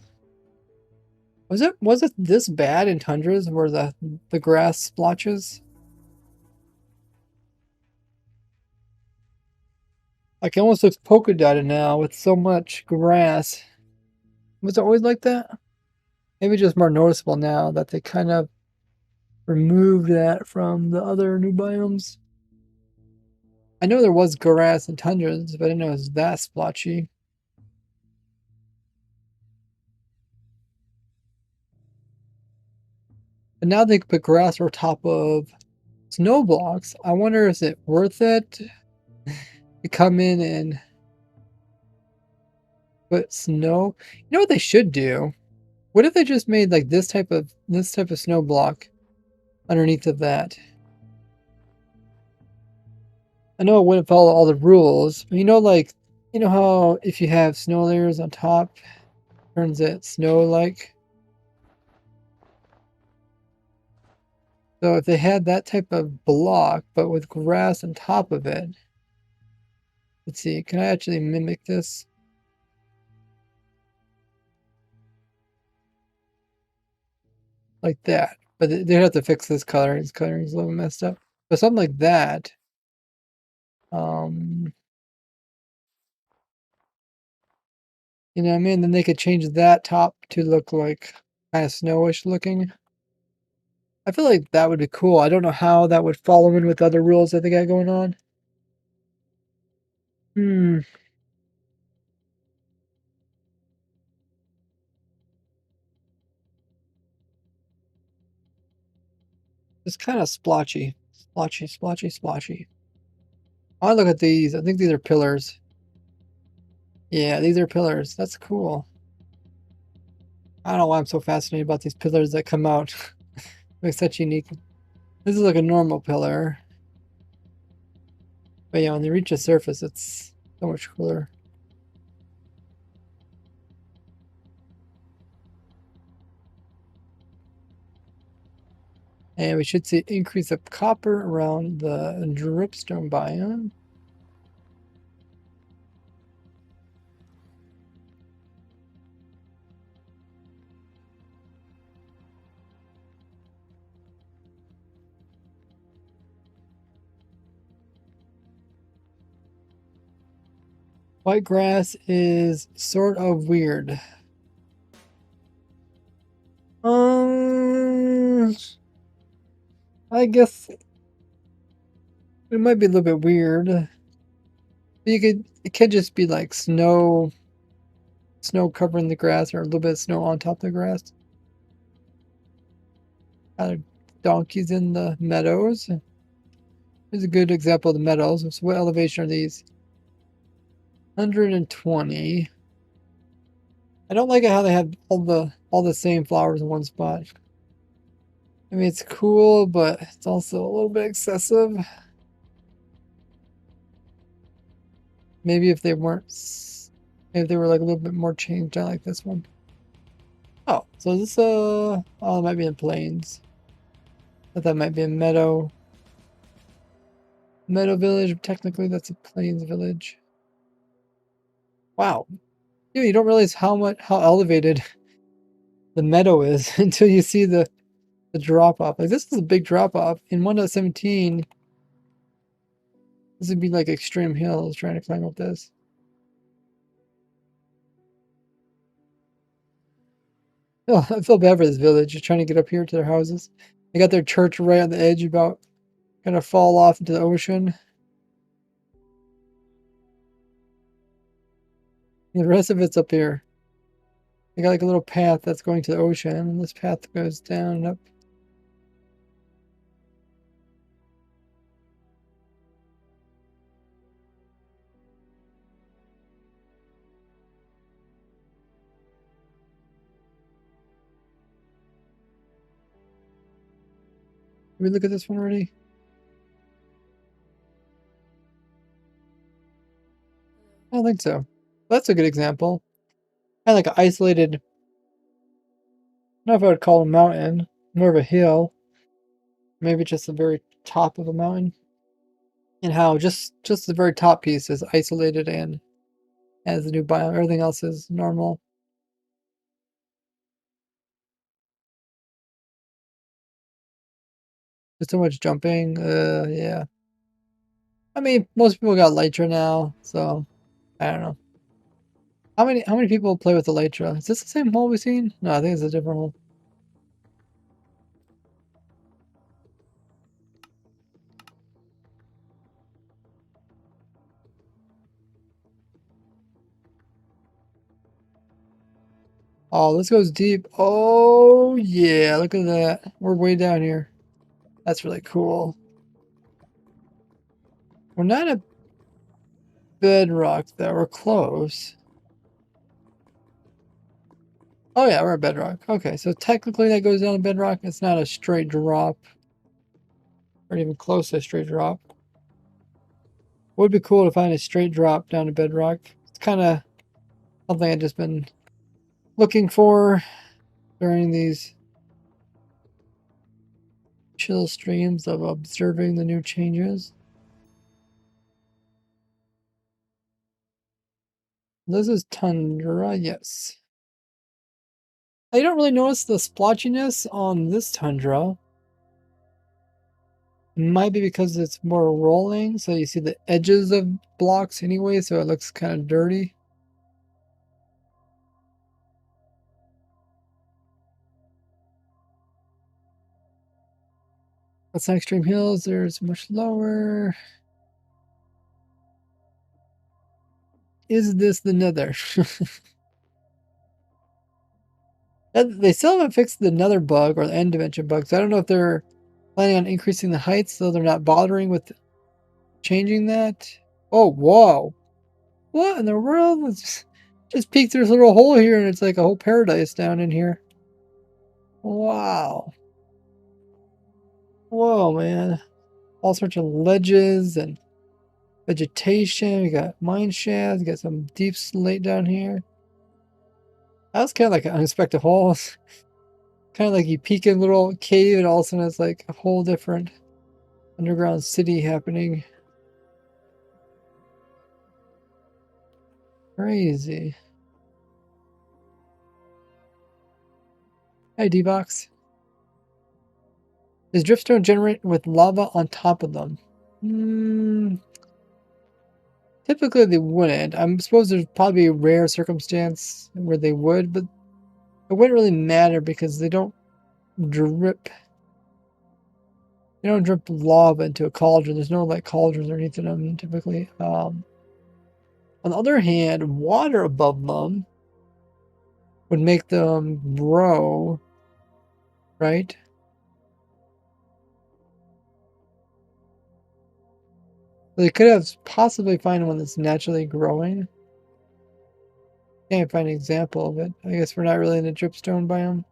Was it this bad in tundras where the grass splotches? Like it almost looks polka dotted now with so much grass. Was it always like that? Maybe just more noticeable now that they kind of removed that from the other new biomes. I know there was grass in tundras, but I didn't know it was that splotchy. And now they put grass over top of snow blocks. I wonder is it worth it to come in and put snow? You know what they should do? What if they just made like this type of snow block underneath of that? I know it wouldn't follow all the rules, but you know how if you have snow layers on top, turns it snow-like? So if they had that type of block, but with grass on top of it, let's see, can I actually mimic this? Like that. But they'd have to fix this coloring. This coloring is a little messed up. But something like that. Um, you know what I mean? Then they could change that top to look like kind of snowish looking. I feel like that would be cool. I don't know how that would follow in with other rules that they got going on. Hmm. It's kind of splotchy. Splotchy, splotchy, splotchy. I look at these. I think these are pillars. Yeah, these are pillars. That's cool. I don't know why I'm so fascinated about these pillars that come out. Like such unique. This is like a normal pillar. But yeah, when they reach the surface, it's so much cooler. And we should see increase of copper around the dripstone biome. White grass is sort of weird. Um, I guess it might be a little bit weird. It could just be like snow covering the grass or a little bit of snow on top of the grass. Donkeys in the meadows. Here's a good example of the meadows. So what elevation are these? 120. I don't like it how they have all the same flowers in one spot. I mean, it's cool, but it's also a little bit excessive. Maybe if they weren't, maybe they were like a little bit more changed. I like this one. Oh, so this oh, it might be in plains. That might be a meadow village. Technically, that's a plains village. Wow. Yeah, you don't realize how elevated the meadow is until you see the drop off. Like this is a big drop off. In 1.17, this would be like extreme hills trying to climb up this. Oh, I feel bad for this village just trying to get up here to their houses. They got their church right on the edge, about gonna fall off into the ocean. The rest of it's up here. They got like a little path that's going to the ocean, and this path goes down and up. Did we look at this one already? I don't think so. That's a good example. Kind of like an isolated, I don't know if I would call it a mountain, more of a hill. Maybe just the very top of a mountain. And how just the very top piece is isolated and has the new biome. Everything else is normal. There's so much jumping. Yeah. I mean, most people got Elytra now, so I don't know. How many people play with Elytra? Is this the same hole we've seen? No, I think it's a different hole. Oh, this goes deep. Oh yeah, look at that. We're way down here. That's really cool. We're not at bedrock though. We're close. Oh yeah, we're at bedrock. Okay, so technically that goes down to bedrock. It's not a straight drop, or even close to a straight drop. Would be cool to find a straight drop down to bedrock. It's kind of something I've just been looking for during these chill streams of observing the new changes. This is tundra, yes. I don't really notice the splotchiness on this tundra. It might be because it's more rolling, so you see the edges of blocks anyway, so it looks kind of dirty. That's not extreme hills, there's much lower. Is this the nether? They still haven't fixed the nether bug or the end dimension bug, so I don't know if they're planning on increasing the heights, so they're not bothering with changing that. Oh, whoa. What in the world? Let's just peek through this little hole here and it's like a whole paradise down in here. Wow. Whoa, man. All sorts of ledges and vegetation. We got mine shafts. We got some deep slate down here. That was kind of like an unexpected hole. Kind of like you peek in a little cave and all of a sudden it's like a whole different underground city happening. Crazy. Hey, D-Box. Does dripstone generate with lava on top of them? Typically they wouldn't. I suppose there's probably a rare circumstance where they would, but it wouldn't really matter because they don't drip. They don't drip lava into a cauldron. There's no like cauldrons or anything in them typically. On the other hand, water above them would make them grow, right? They could have possibly find one that's naturally growing. Can't find an example of it. I guess we're not really in a dripstone biome.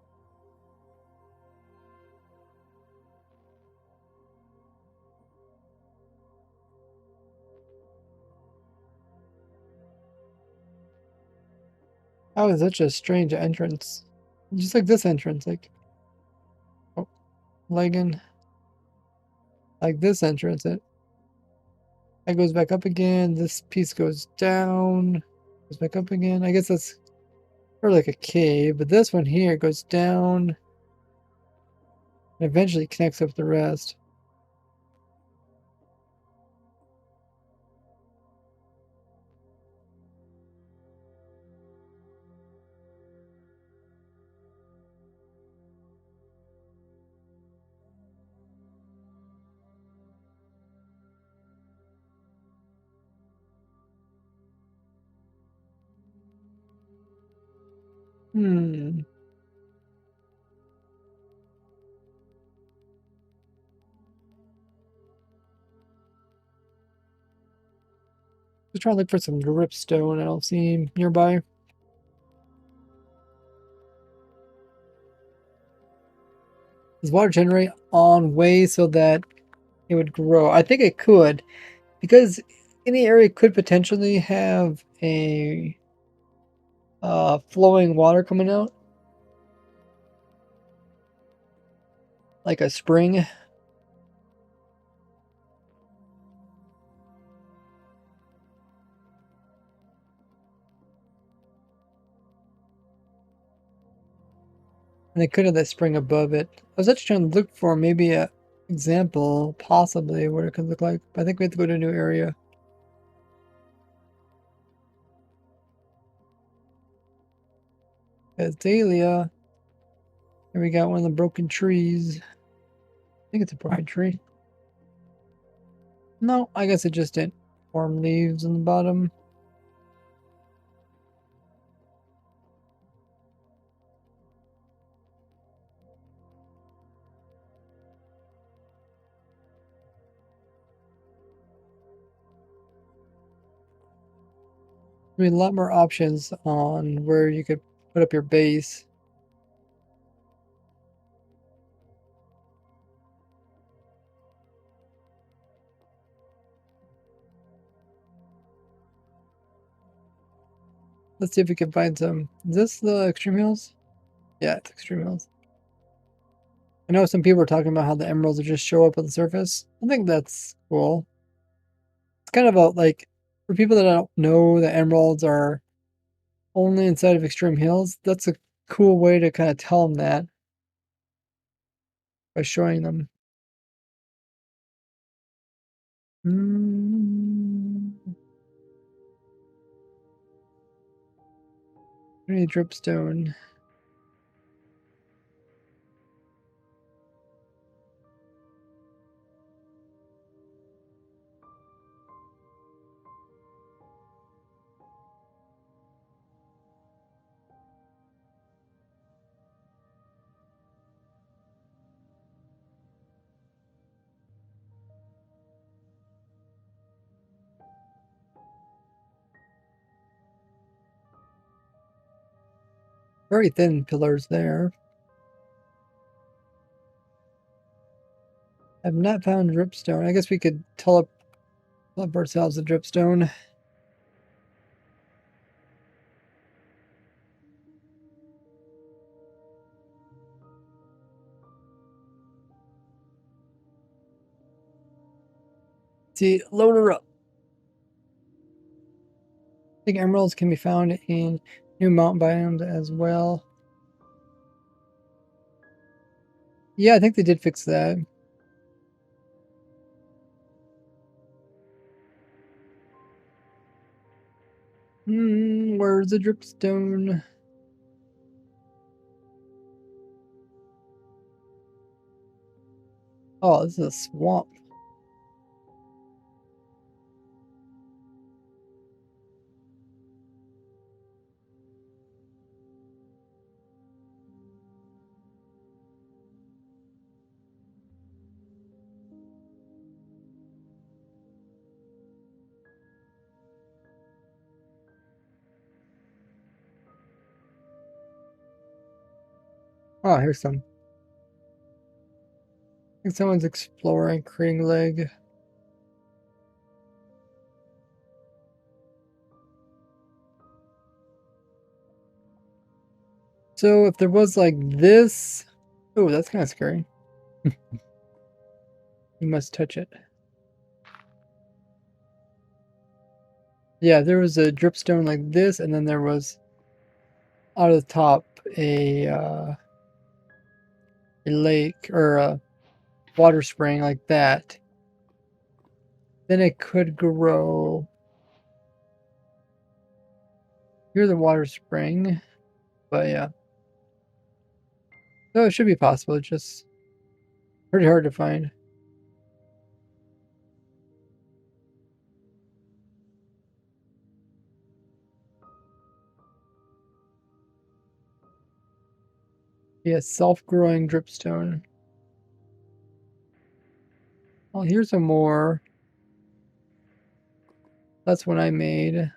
That was such a strange entrance. Just like this entrance, like oh, Legan. Like this entrance, it goes back up again. This piece goes down. Goes back up again. I guess that's sort of like a cave, but this one here goes down and eventually connects up with the rest. Hmm. Just trying to look for some dripstone I don't see nearby. Does water generate on way so that it would grow? I think it could, because any area could potentially have a flowing water coming out, like a spring. And they could have that spring above it. I was actually trying to look for maybe a example, possibly, what it could look like. But I think we have to go to a new area. Azalea. Here we got one of the broken trees. I think it's a broken tree. No, I guess it just didn't form leaves on the bottom. I mean, a lot more options on where you could put up your base. Let's see if we can find some. Is this the Extreme Hills? Yeah, it's Extreme Hills. I know some people are talking about how the emeralds will just show up on the surface. I think that's cool. It's kind of a, like, for people that don't know that emeralds are only inside of Extreme Hills, that's a cool way to kind of tell them that by showing them. Mm, any dripstone. Very thin pillars there. I've not found dripstone. I guess we could teleport ourselves a dripstone. See, load her up. I think emeralds can be found in new mountain biomes as well. Yeah, I think they did fix that. Where's the dripstone? Oh, this is a swamp. Oh, here's some. I think someone's exploring, creating leg. So if there was like this, oh, that's kind of scary. You must touch it. Yeah, there was a dripstone like this, and then there was out of the top a lake or a water spring like that. Then it could grow. Here's the water spring, but yeah. So it should be possible. It's just pretty hard to find. Yeah, self-growing dripstone. Oh, here's some more. That's what I made.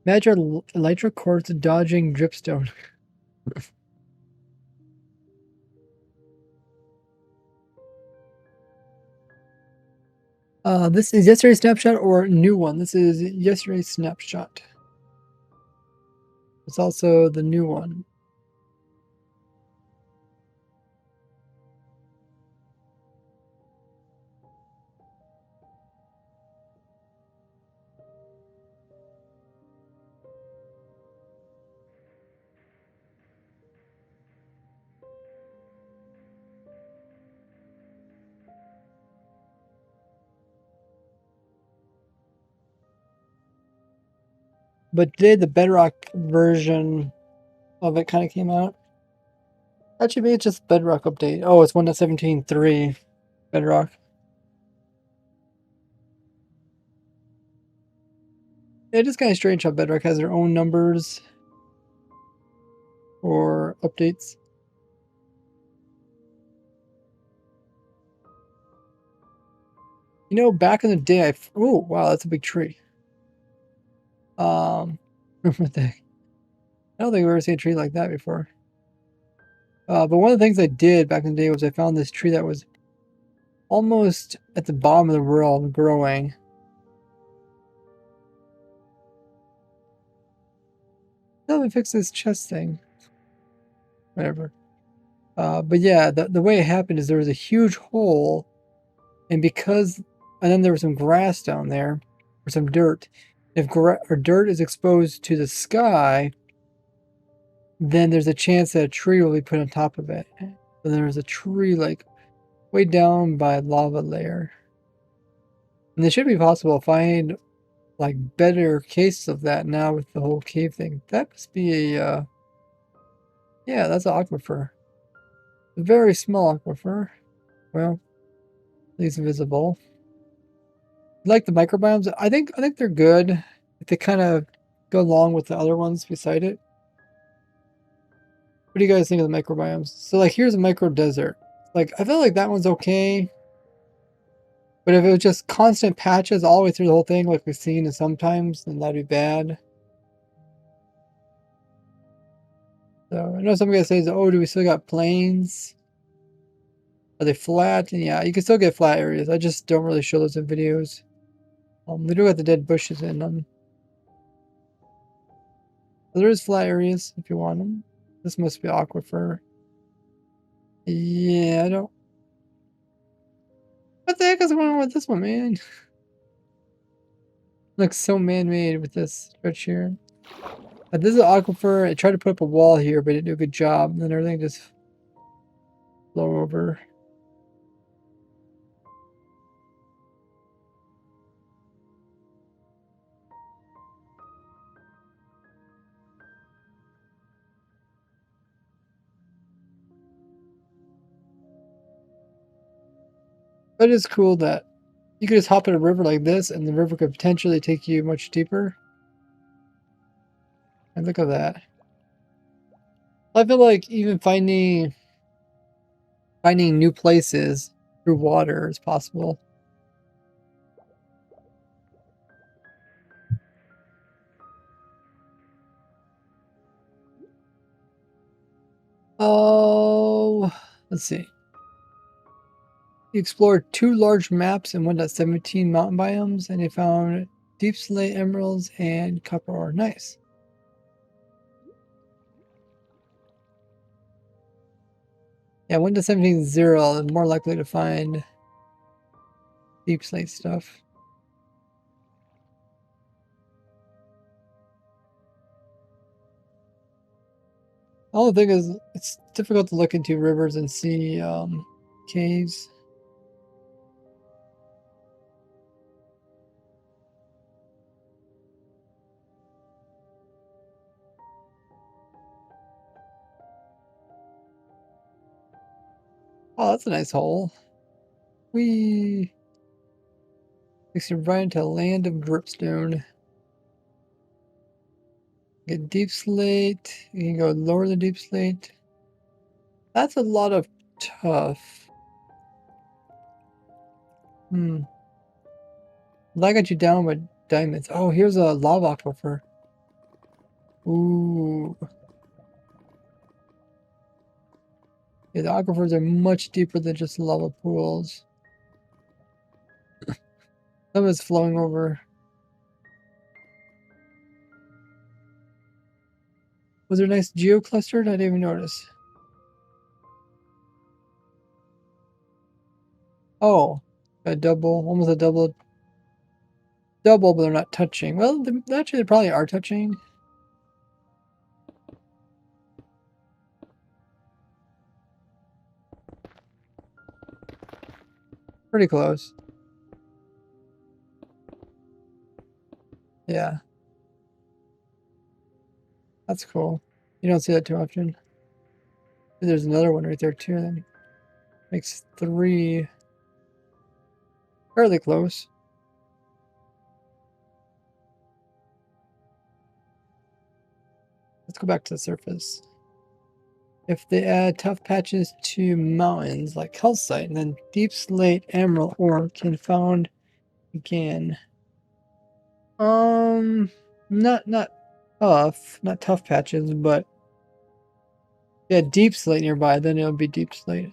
Imagine elytra quartz dodging dripstone. This is yesterday's snapshot or new one. This is yesterday's snapshot. It's also the new one. But today the Bedrock version of it kind of came out. Actually, maybe it's just Bedrock update. Oh, it's 1.17.3 Bedrock. It is kind of strange how Bedrock has their own numbers for updates. You know, back in the day, oh wow, that's a big tree. What the heck? I don't think I've ever seen a tree like that before. But one of the things I did back in the day was I found this tree that was almost at the bottom of the world growing. Let me fix this chest thing. Whatever. But yeah, the way it happened is there was a huge hole, and then there was some grass down there, or some dirt. If dirt is exposed to the sky, then there's a chance that a tree will be put on top of it. So there's a tree like way down by lava layer. And it should be possible to find like better cases of that now with the whole cave thing. That must be a yeah, that's an aquifer. A very small aquifer. Well, at least visible. Like the microbiomes, I think they're good. If they kind of go along with the other ones beside it. What do you guys think of the microbiomes? So like here's a micro desert. Like I feel like that one's okay. But if it was just constant patches all the way through the whole thing, like we've seen sometimes, then that'd be bad. So I know some guys say, "Oh, do we still got plains? Are they flat?" And yeah, you can still get flat areas. I just don't really show those in videos. We do have the dead bushes in them. But there is flat areas if you want them. This must be aquifer. Yeah, I don't. What the heck is going on with this one, man? Looks so man-made with this stretch here. This is an aquifer. I tried to put up a wall here, but it didn't do a good job. And then everything just flow over. But it's cool that you could just hop in a river like this, and the river could potentially take you much deeper. And look at that. I feel like even finding new places through water is possible. Oh, let's see. He explored 2 large maps and 1.17 mountain biomes, and he found deep slate emeralds and copper ore. Nice. Yeah, 1 to 17 is 0. I'm more likely to find deep slate stuff. The only thing is, it's difficult to look into rivers and see caves. Oh, that's a nice hole. We takes you right into a land of dripstone. Get deep slate. You can go lower the deep slate. That's a lot of tough. That got you down with diamonds. Oh, here's a lava aquifer. Ooh. Yeah, the aquifers are much deeper than just lava pools. Some is flowing over. Was there a nice geoclustered? I didn't even notice. Oh, a double, almost a double, but they're not touching. Well, actually, they probably are touching. Pretty close. Yeah, that's cool. You don't see that too often. There's another one right there too. Then makes 3 fairly close. Let's go back to the surface. If they add tough patches to mountains like calcite, and then deep slate emerald ore can found again. Um, not not tough patches, but yeah, deep slate nearby. Then it'll be deep slate.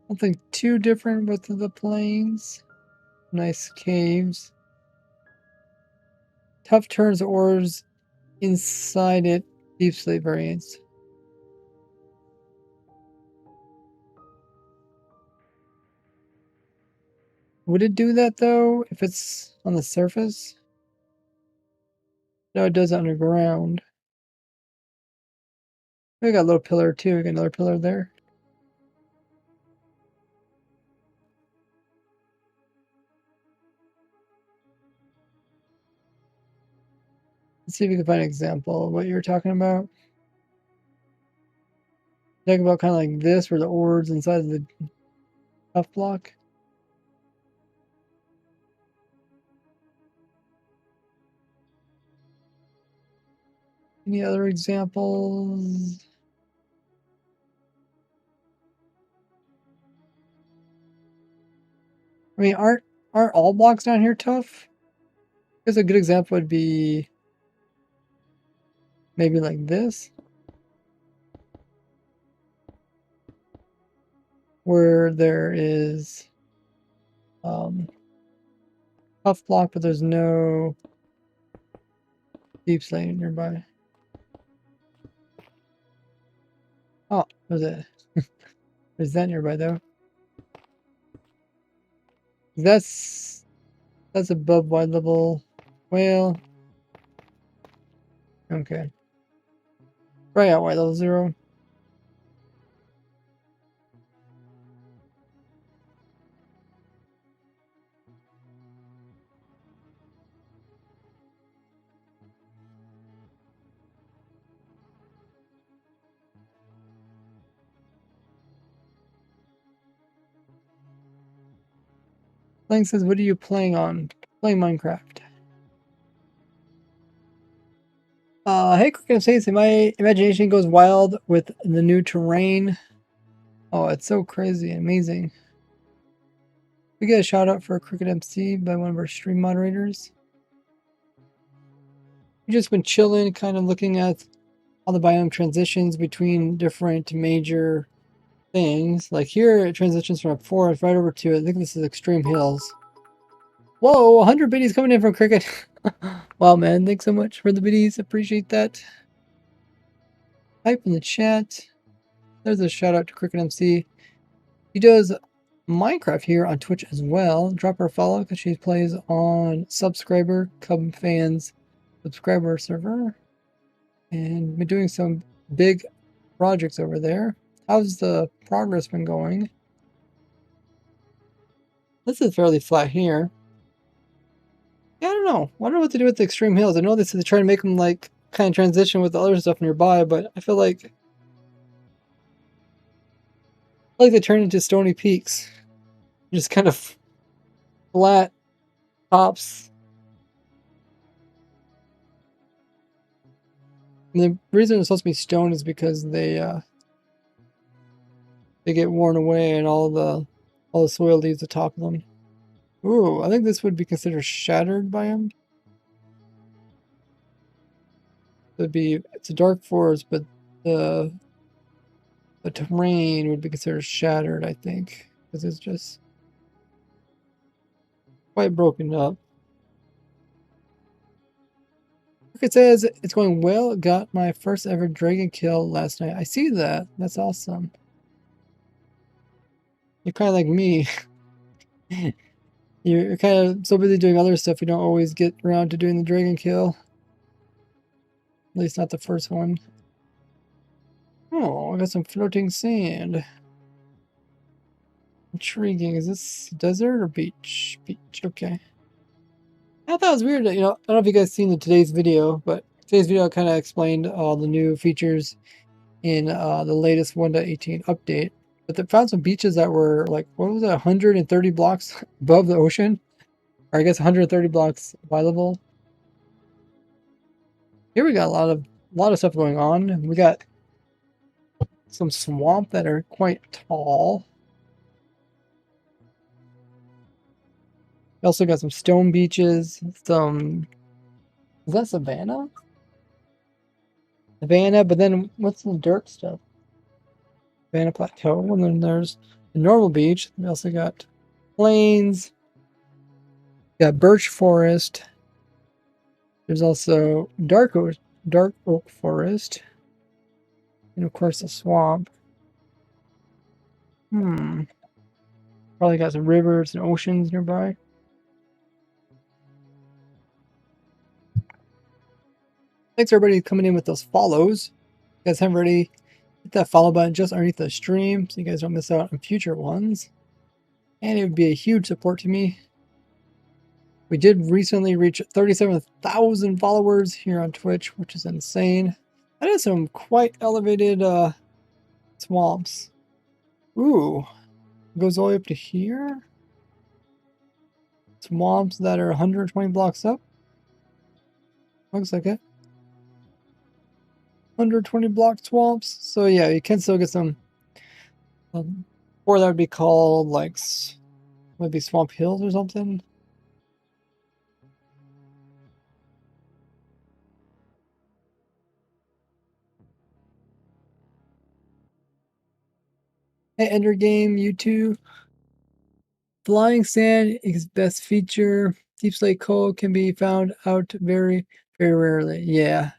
Something too different with the plains. Nice caves. Tough turns ores inside it. Deep slate variants. Would it do that though if it's on the surface? No, it does underground. We got a little pillar too. We got another pillar there. Let's see if we can find an example of what you're talking about. Talking about kind of like this, where the ore's inside of the tough block. Any other examples? I mean, aren't all blocks down here tough? I guess a good example would be maybe like this, where there is tough block, but there's no deep slate nearby. Oh, there's it. There's that nearby though. That's above wide level whale. Okay. Right at wide level 0. Lang says, what are you playing on? Playing Minecraft. Hey, quick and say, my imagination goes wild with the new terrain. Oh, it's so crazy and amazing. We get a shout out for Cricket MC by one of our stream moderators. We've just been chilling, kind of looking at all the biome transitions between different major things. Like here, it transitions from a forest right over to, I think this is Extreme Hills. Whoa, 100 biddies coming in from Cricket. Wow, man, thanks so much for the biddies. Appreciate that. Type in the chat. There's a shout out to Cricket MC. He does Minecraft here on Twitch as well. Drop her a follow because she plays on Subscriber Cub Fans subscriber server. And been doing some big projects over there. How's the progress been going? This is fairly flat here. Yeah, I don't know. I don't know what to do with the extreme hills. I know they said they're trying to make them like kind of transition with the other stuff nearby, but I feel like they turn into stony peaks. Just kind of flat tops. And the reason it's supposed to be stone is because they get worn away and all the soil leaves the top of them. Ooh, I think this would be considered shattered by him. It's a dark forest, but the the terrain would be considered shattered, I think, because it's just quite broken up. It says it's going well. Got my first ever dragon kill last night. I see that. That's awesome. You're kind of like me. You're kind of so busy doing other stuff, you don't always get around to doing the dragon kill. At least not the first one. Oh, I got some floating sand. Intriguing. Is this desert or beach? Beach, okay. I thought it was weird that, I don't know if you guys seen today's video, but today's video kind of explained all the new features in the latest 1.18 update. But they found some beaches that were like, what was it, 130 blocks above the ocean? Or I guess 130 blocks Y level. Here we got a lot of stuff going on. We got some swamp that are quite tall. We also got some stone beaches, is that savanna? Savanna, but then what's the dirt stuff? Savanna Plateau, and then there's the normal beach. We also got plains, got birch forest. There's also dark oak forest, and of course the swamp. Probably got some rivers and oceans nearby. Thanks everybody coming in with those follows. If you guys haven't already, hit that follow button just underneath the stream so you guys don't miss out on future ones. And it would be a huge support to me. We did recently reach 37,000 followers here on Twitch, which is insane. That is some quite elevated swamps. Ooh, it goes all the way up to here. Swamps that are 120 blocks up. Looks like it. 120 block swamps. So yeah, you can still get some, or that would be called like maybe Swamp Hills or something. Hey, Ender Game, you too. Flying sand is best feature. Deep slate coal can be found out very, very rarely. Yeah.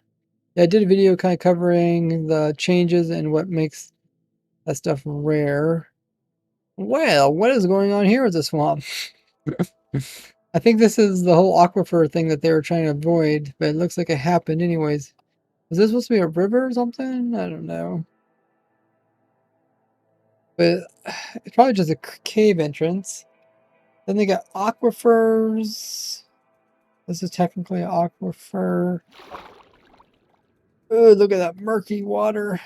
I did a video kind of covering the changes and what makes that stuff rare. Well, what is going on here with the swamp? I think this is the whole aquifer thing that they were trying to avoid, but it looks like it happened anyways. Was this supposed to be a river or something? I don't know. But it's probably just a cave entrance. Then they got aquifers. This is technically an aquifer. Oh, look at that murky water.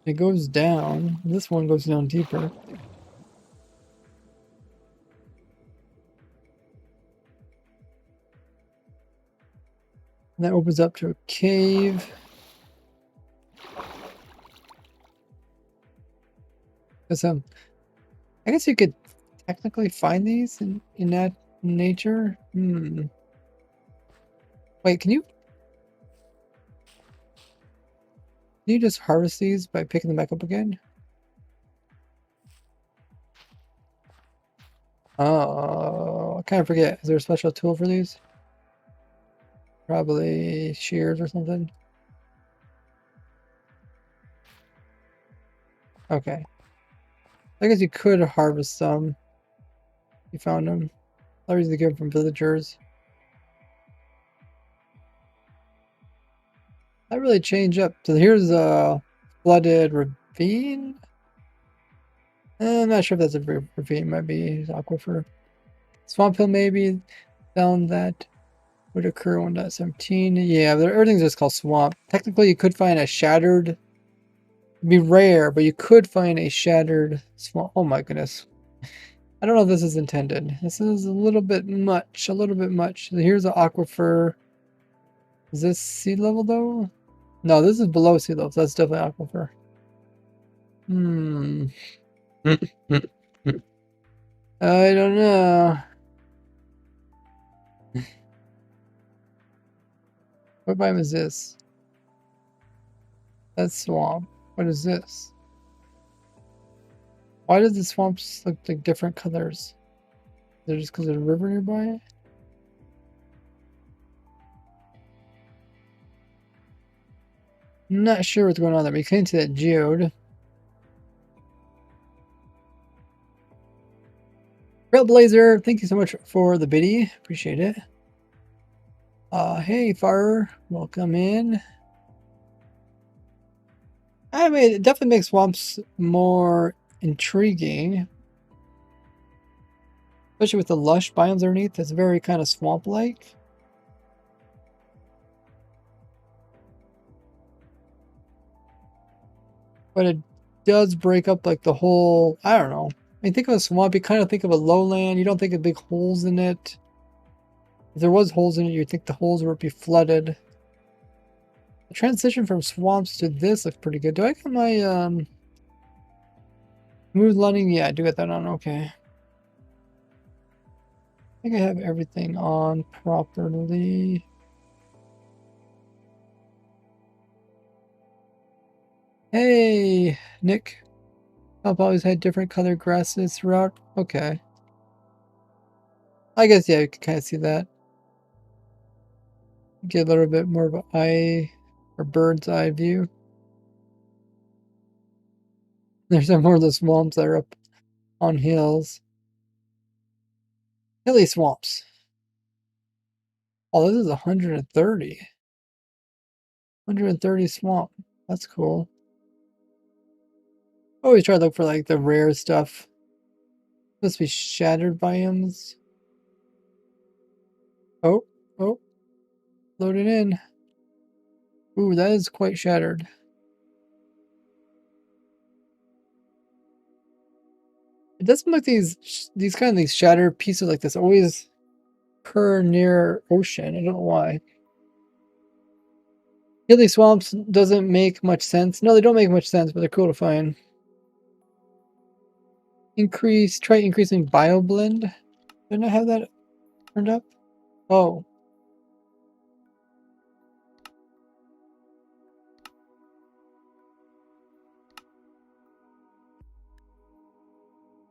It goes down. This one goes down deeper. And that opens up to a cave. Because I guess you could technically find these in that nature. Wait, can you just harvest these by picking them back up again? Oh, I kind of forget. Is there a special tool for these? Probably shears or something. Okay. I guess you could harvest some. You found them. I usually get them from villagers. That really changed up. So here's a flooded ravine. I'm not sure if that's a ravine. Might be aquifer. Swamp hill maybe. Down that would occur 1.17. Yeah, but everything's just called swamp. Technically, you could find a shattered. It'd be rare, but you could find a shattered swamp. Oh my goodness. I don't know if this is intended. This is a little bit much. A little bit much. So here's an aquifer. Is this sea level though? No, this is below sea level. So that's definitely aquifer. Hmm. I don't know. What biome is this? That's swamp. What is this? Why does the swamps look like different colors? Is it just because there's a river nearby? I'm not sure what's going on there. We came to that geode. Trailblazer, thank you so much for the biddy. Appreciate it. Hey, Fire, welcome in. I mean, it definitely makes swamps more intriguing. Especially with the lush biomes underneath. It's very kind of swamp-like. But it does break up like the whole, I don't know. I mean, think of a swamp, you kind of think of a lowland. You don't think of big holes in it. If there was holes in it, you'd think the holes would be flooded. The transition from swamps to this looks pretty good. Do I get my smooth landing? Yeah, I do get that on. Okay. I think I have everything on properly. Hey, Nick. I've always had different colored grasses throughout. Okay. I guess, yeah, you can kind of see that. Get a little bit more of an eye or bird's eye view. There's some more of the swamps that are up on hills. Hilly swamps. Oh, this is 130. 130 swamp. That's cool. Always try to look for like the rare stuff. Must be shattered biomes. Oh, oh, loaded in. Ooh, that is quite shattered. It doesn't look these kind of these shattered pieces like this always occur near ocean. I don't know why. Hilly swamps doesn't make much sense. No, they don't make much sense, but they're cool to find. Try increasing bioblend. Didn't I have that turned up? Oh.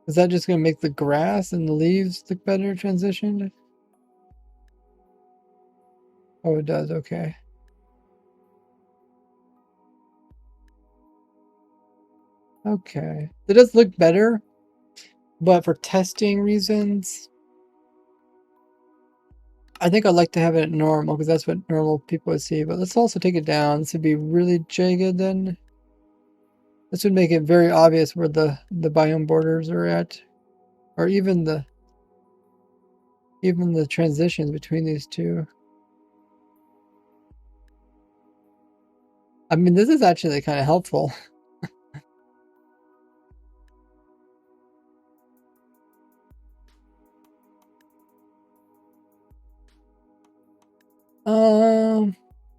Is that just gonna make the grass and the leaves look better transitioned? Oh, it does, okay. Okay. It does look better, but for testing reasons, I think I'd like to have it at normal because that's what normal people would see. But let's also take it down. This would be really jagged then. This would make it very obvious where the biome borders are at, or even the transitions between these two. I mean, this is actually kind of helpful.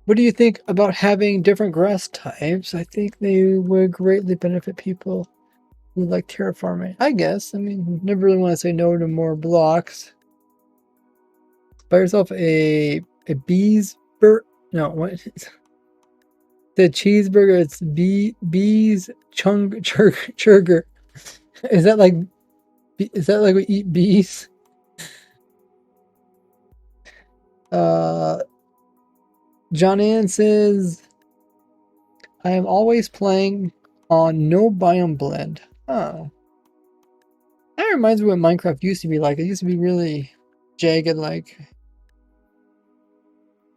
What do you think about having different grass types? I think they would greatly benefit people who like terraforming. I guess. I mean, never really want to say no to more blocks. Buy yourself a bees bur no, what the cheeseburger, bees churger. Is that like Is that like we eat bees? John Ann says, I am always playing on no biome blend. Huh. That reminds me what Minecraft used to be like. It used to be really jagged, like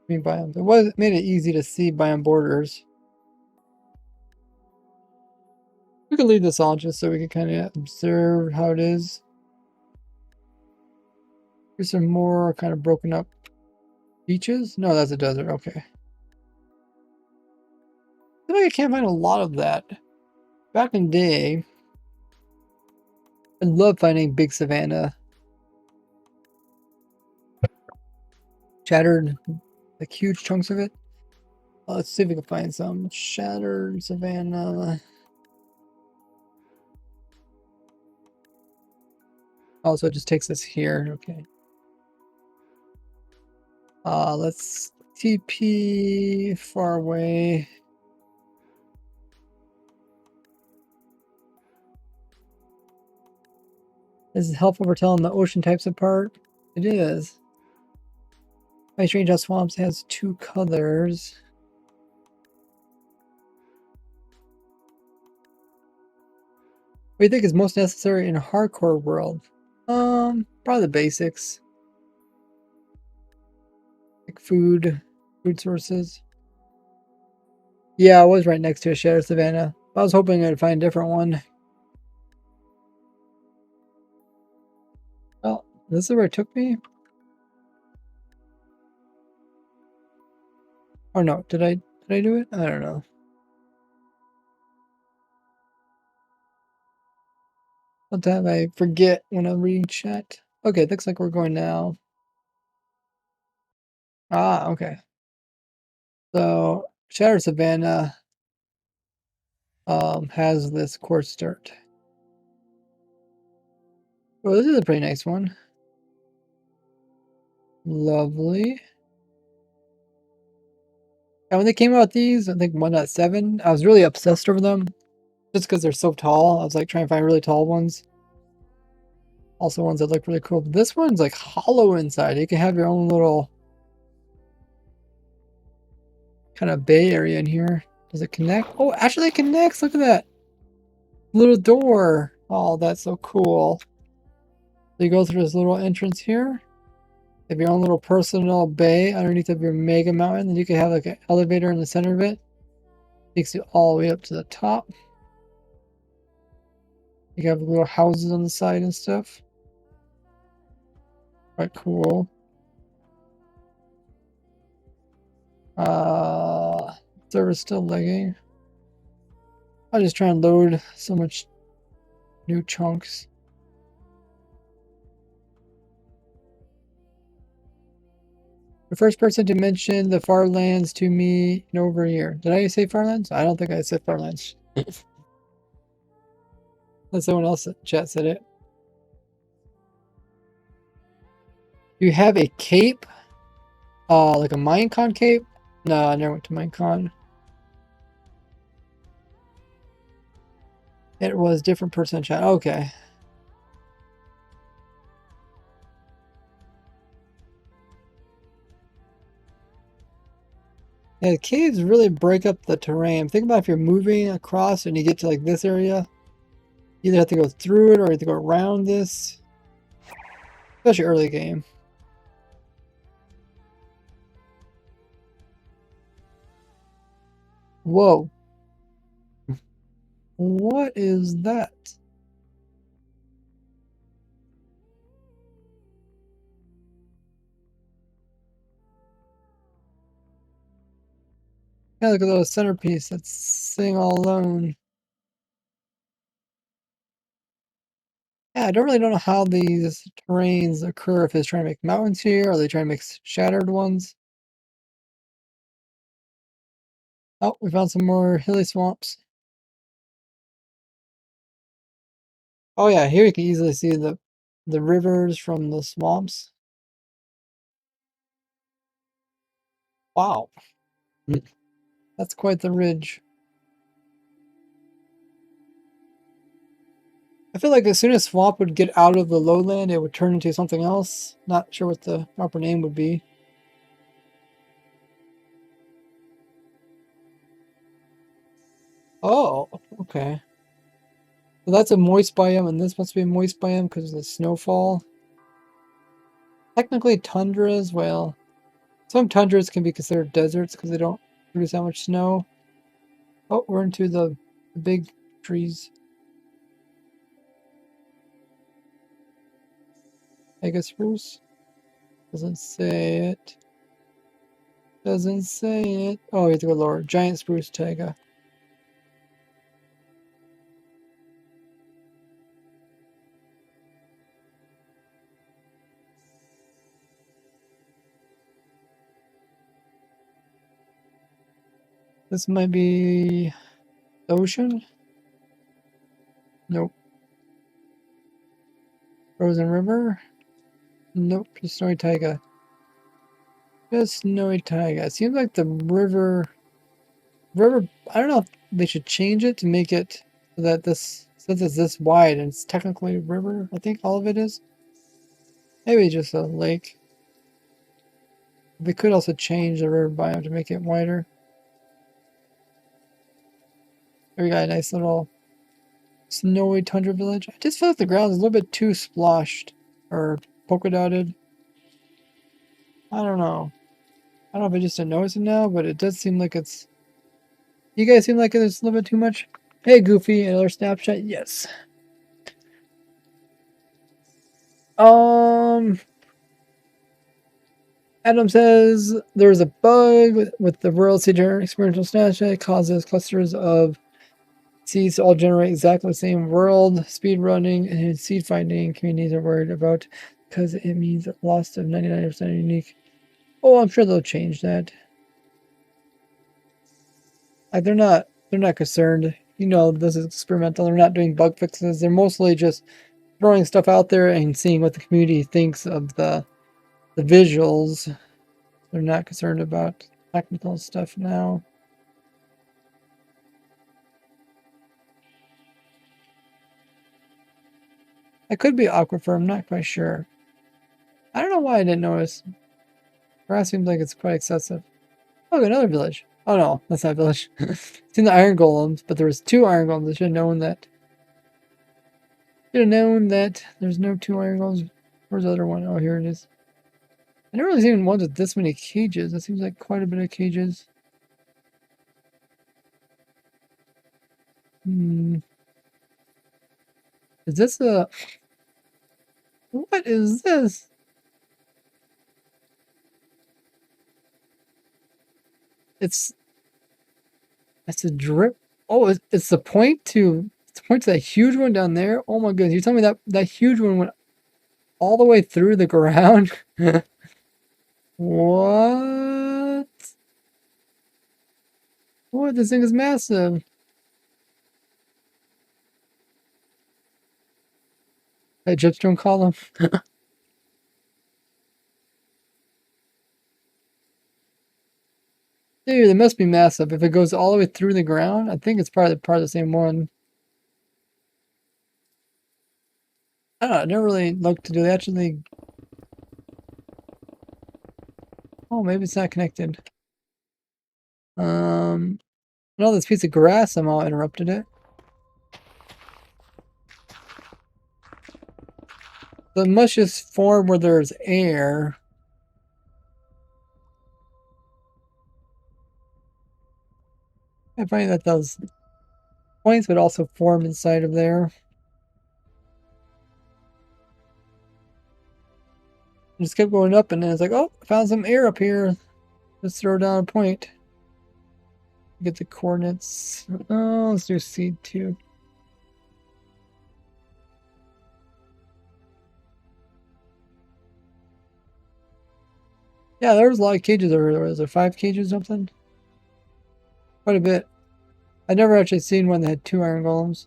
green biomes. It made it easy to see biome borders. We could leave this on just so we can kind of observe how it is. Here's some more kind of broken up beaches. No, that's a desert. Okay. I feel like I can't find a lot of that. Back in the day, I love finding big savanna. Shattered, like huge chunks of it. Let's see if we can find some shattered savanna. Also, it just takes us here. Okay. Let's TP far away. This is helpful for telling the ocean types apart. It is. My strange how swamps has two colors. What do you think is most necessary in a hardcore world? Probably the basics. Like food sources. Yeah, I was right next to a shattered savanna. I was hoping I'd find a different one. Well, this is where it took me. Oh no, did I do it? I don't know. Sometimes I forget when I'm reading chat. Okay, it looks like we're going now. Ah, okay. So Shattered Savannah has this quartz dirt. Oh, this is a pretty nice one. Lovely. And when they came out with these, I think 1.7, I was really obsessed over them. Just because they're so tall. I was like trying to find really tall ones. Also ones that look really cool. But this one's like hollow inside. You can have your own little kind of bay area in here. Does it connect? Oh, actually it connects. Look at that. Little door. Oh, that's so cool. So you go through this little entrance here. You have your own little personal bay underneath of your mega mountain. Then you can have like an elevator in the center of it. Takes you all the way up to the top. You can have little houses on the side and stuff. Quite cool. Server's still lagging. I'll just try and load so much new chunks. The first person to mention the Farlands to me in over a year. Did I say Farlands? I don't think I said Farlands. That's someone else in chat said it. You have a cape? Like a Minecon cape? No, I never went to Minecon. It was different person in chat. Okay. Yeah, the caves really break up the terrain. Think about if you're moving across and you get to like this area. You either have to go through it or you have to go around this. Especially early game. Whoa. What is that? Yeah, look at the centerpiece that's sitting all alone. Yeah, I don't really know how these terrains occur. If it's trying to make mountains here, or are they trying to make shattered ones? Oh, we found some more hilly swamps. Oh yeah, here you can easily see the rivers from the swamps. Wow, that's quite the ridge. I feel like as soon as swamp would get out of the lowland, it would turn into something else. Not sure what the proper name would be. Oh, okay. So that's a moist biome, and this must be a moist biome because of the snowfall. Technically, tundras, well, some tundras can be considered deserts because they don't produce that much snow. Oh, we're into the big trees. Mega spruce? Doesn't say it. Doesn't say it. Oh, you have to go lower. Giant spruce taiga. This might be the ocean? Nope. Frozen river? Nope. Just snowy taiga. Just snowy taiga. It seems like the river, I don't know if they should change it to make it so that this, since it's this wide and it's technically a river, I think all of it is. Maybe just a lake. They could also change the river biome to make it wider. There we got a nice little snowy tundra village. I just feel like the ground is a little bit too splashed or polka dotted. I don't know. I don't know if I just didn't notice it now, but it does seem like it's. You guys seem like it's a little bit too much. Hey, Goofy, another snapshot. Yes. Um. Adam says there's a bug with the world seed experiential snapshot. It causes clusters of seeds to all generate exactly the same world. Speed running and seed finding communities are worried about because it means loss of 99% unique. Oh, I'm sure they'll change that. Like they're not concerned. You know, this is experimental. They're not doing bug fixes. They're mostly just throwing stuff out there and seeing what the community thinks of the visuals. They're not concerned about technical stuff now. It could be aquifer. I'm not quite sure. I don't know why I didn't notice. Grass seems like it's quite excessive. Oh, another village. Oh no, that's not a village. Seen the iron golems, but there was two iron golems. I should have known that. Should have known that there's no two iron golems. Where's the other one? Oh, here it is. I never really seen ones with this many cages. That seems like quite a bit of cages. Hmm. Is this a... What is this? It's a drip. Oh, it's the point to... It's the point to that huge one down there? Oh my goodness. You tell me that huge one went all the way through the ground? What? What? This thing is massive. That dripstone column. Dude, it must be massive. If it goes all the way through the ground, I think it's probably part of the same one. I don't know. I never really looked to do. They actually. Oh, maybe it's not connected. No, this piece of grass somehow interrupted it. So it must just form where there's air. I find that those points would also form inside of there. Just kept going up, and then it's like, oh, I found some air up here. Let's throw down a point. Get the coordinates. Oh, let's do seed 2. Yeah, there was a lot of cages over there. Was there 5 cages or something? Quite a bit. I've never actually seen one that had 2 iron golems.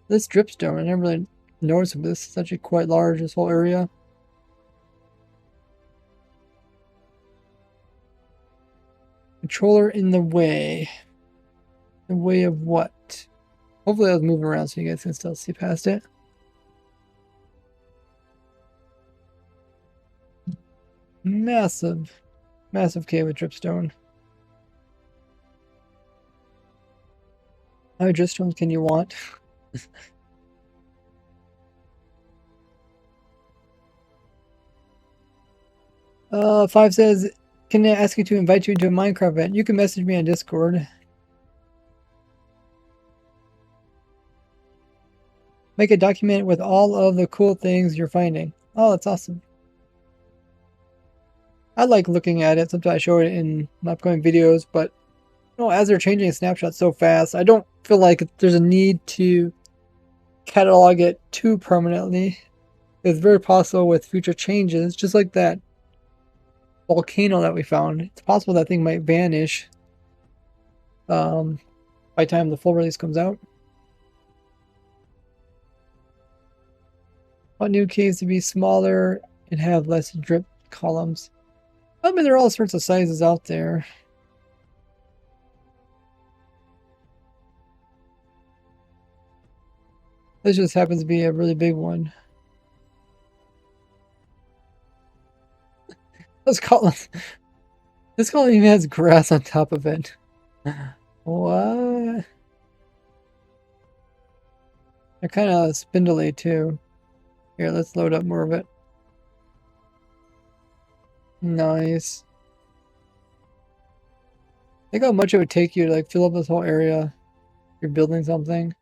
This dripstone, I never really noticed it, but this is actually quite large, this whole area. Controller in the way. The way of what? Hopefully I was moving around so you guys can still see past it. Massive. Massive cave with dripstone. How many dripstones can you want? Five says, can I ask you to invite you into a Minecraft event? You can message me on Discord. Make a document with all of the cool things you're finding. Oh, that's awesome. I like looking at it. Sometimes I show it in my upcoming videos, but you know, as they're changing snapshots so fast, I don't feel like there's a need to catalog it too permanently. It's very possible with future changes, just like that volcano that we found. It's possible that thing might vanish by the time the full release comes out. Want new caves to be smaller and have less drip columns. I mean, there are all sorts of sizes out there. This just happens to be a really big one. This column, this column even has grass on top of it. What? They're kind of spindly too. Here, let's load up more of it. Nice. Think how much it would take you to like fill up this whole area. You're building something.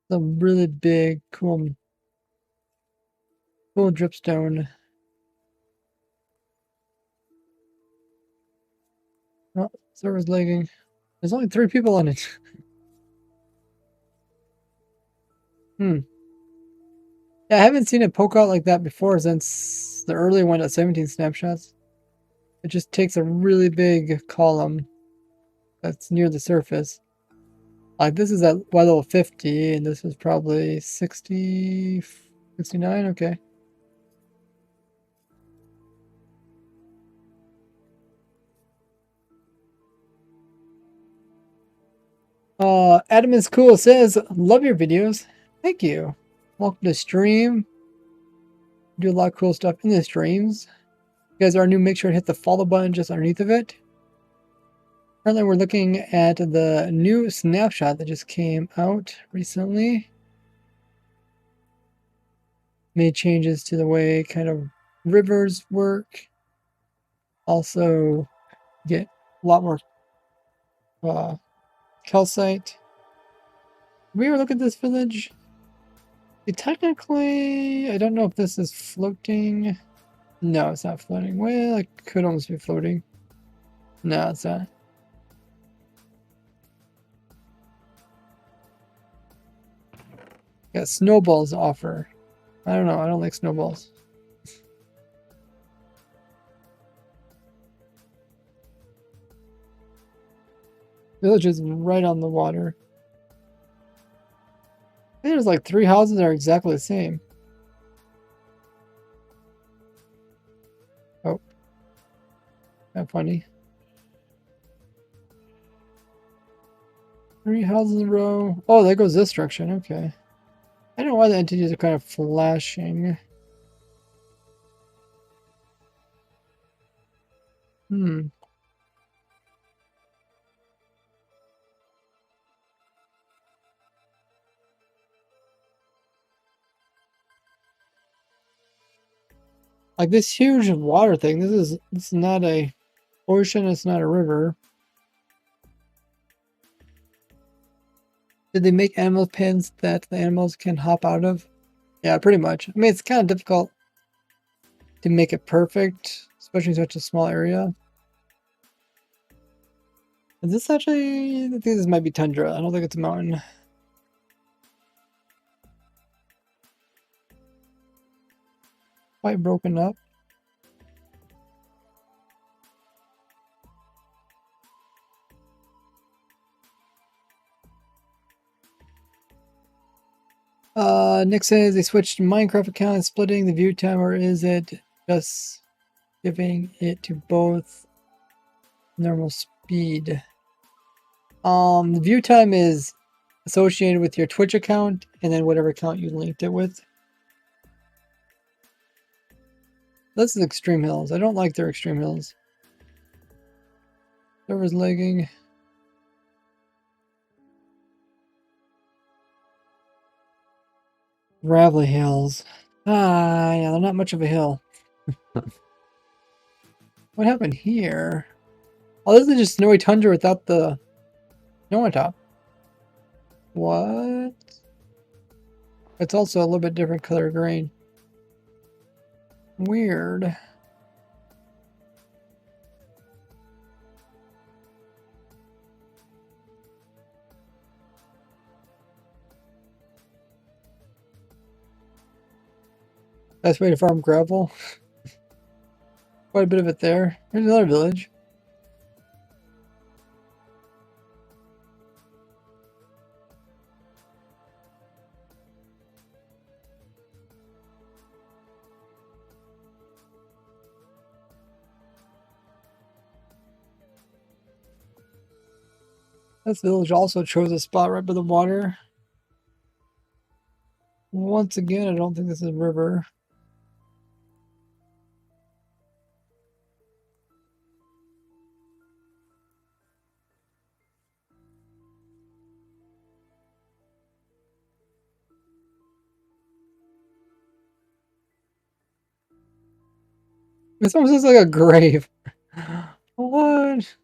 It's a really big, cool dripstone. Oh, server's lagging. There's only 3 people on it. Hmm. Yeah, I haven't seen it poke out like that before since the early one at 17 snapshots. It just takes a really big column that's near the surface. Like this is at Y level 50 and this is probably 60, 69, okay. Adam is cool says, love your videos. Thank you. Welcome to stream. Do a lot of cool stuff in the streams. If you guys are new, make sure to hit the follow button just underneath of it. Currently, we're looking at the new snapshot that just came out recently. Made changes to the way kind of rivers work. Also, get a lot more calcite. We were looking at this village. Technically, I don't know if this is floating. No, it's not floating. Well, it could almost be floating. No, it's not. Got snowballs offer. I don't know. I don't like snowballs. Village is right on the water. I think there's like 3 houses that are exactly the same. Oh. Kind of funny. 3 houses in a row. Oh, there goes this direction. Okay. I don't know why the entities are kind of flashing. Hmm. Like this huge water thing. This is not a ocean. It's not a river. Did they make animal pens that the animals can hop out of? Yeah, pretty much. I mean, it's kind of difficult to make it perfect, especially in such a small area. Is this actually... I think this might be tundra. I don't think it's a mountain. Quite broken up. Nick says they switched to Minecraft account and splitting the view time, or is it just giving it to both normal speed? The view time is associated with your Twitch account and then whatever account you linked it with. This is Extreme Hills. I don't like their Extreme Hills. Server's lagging. Gravelly Hills. Ah, yeah, they're not much of a hill. What happened here? Oh, this is just snowy tundra without the snow on top. What? It's also a little bit different color green. Weird. Best way to farm gravel. Quite a bit of it there. Here's another village. This village also chose a spot right by the water. Once again, I don't think this is a river. This almost looks like a grave. What?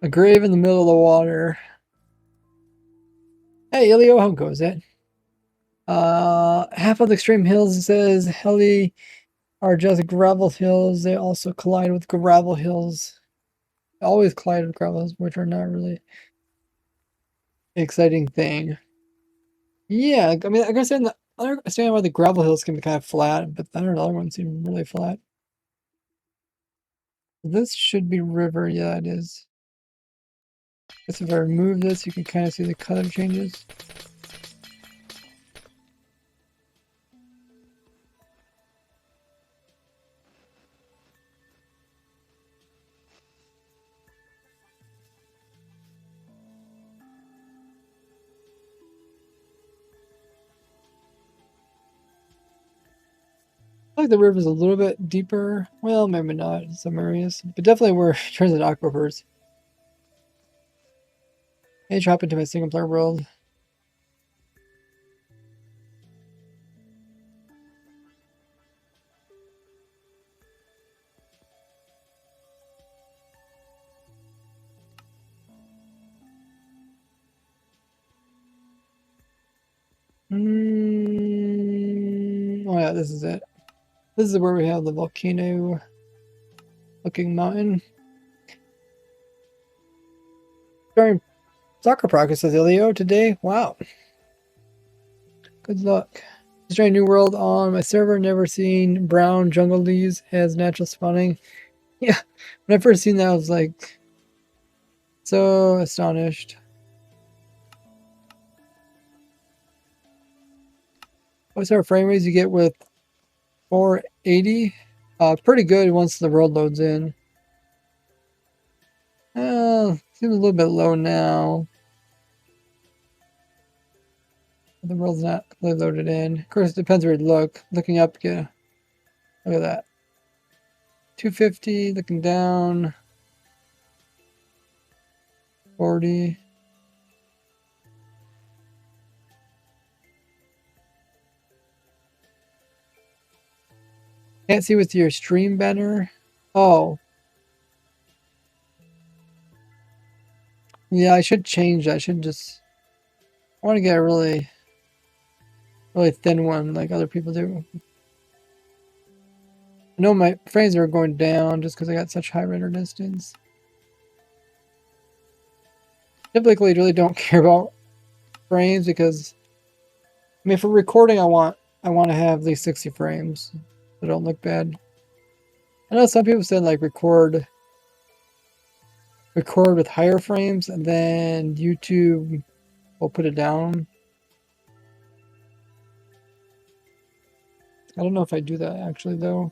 A grave in the middle of the water. Hey, Ilio, how goes it? Half of the extreme hills says Heli are just gravel hills. They also collide with gravel hills. They always collide with gravel hills, which are not really an exciting thing. Yeah, I mean, I understand why the gravel hills can be kind of flat, but the other ones seem really flat. This should be river. Yeah, it is. Guess if I remove this, you can kind of see the color changes. I like the river is a little bit deeper. Well, maybe not in some areas, but definitely where it turns into aquifers. Hey, drop into my single player world. Oh yeah, this is it. This is where we have the volcano looking mountain. During soccer practice with Ilio today. Wow. Good luck. Just trying New World on my server. Never seen brown jungle leaves as natural spawning. Yeah, when I first seen that, I was like so astonished. What's our frame rates you get with 480? Pretty good once the world loads in. Seems a little bit low now. The world's not completely loaded in. Of course, it depends where you look. Looking up, yeah. Look at that. 250, looking down. 40. Can't see with your stream banner. Oh. Yeah, I should change that. I should just... I want to get a really thin one like other people do. I know my frames are going down just because I got such high render distance. Typically, really don't care about frames because, I mean, for recording, I want to have at least 60 frames. So don't look bad. I know some people said like record with higher frames and then YouTube will put it down. I don't know if I do that actually though.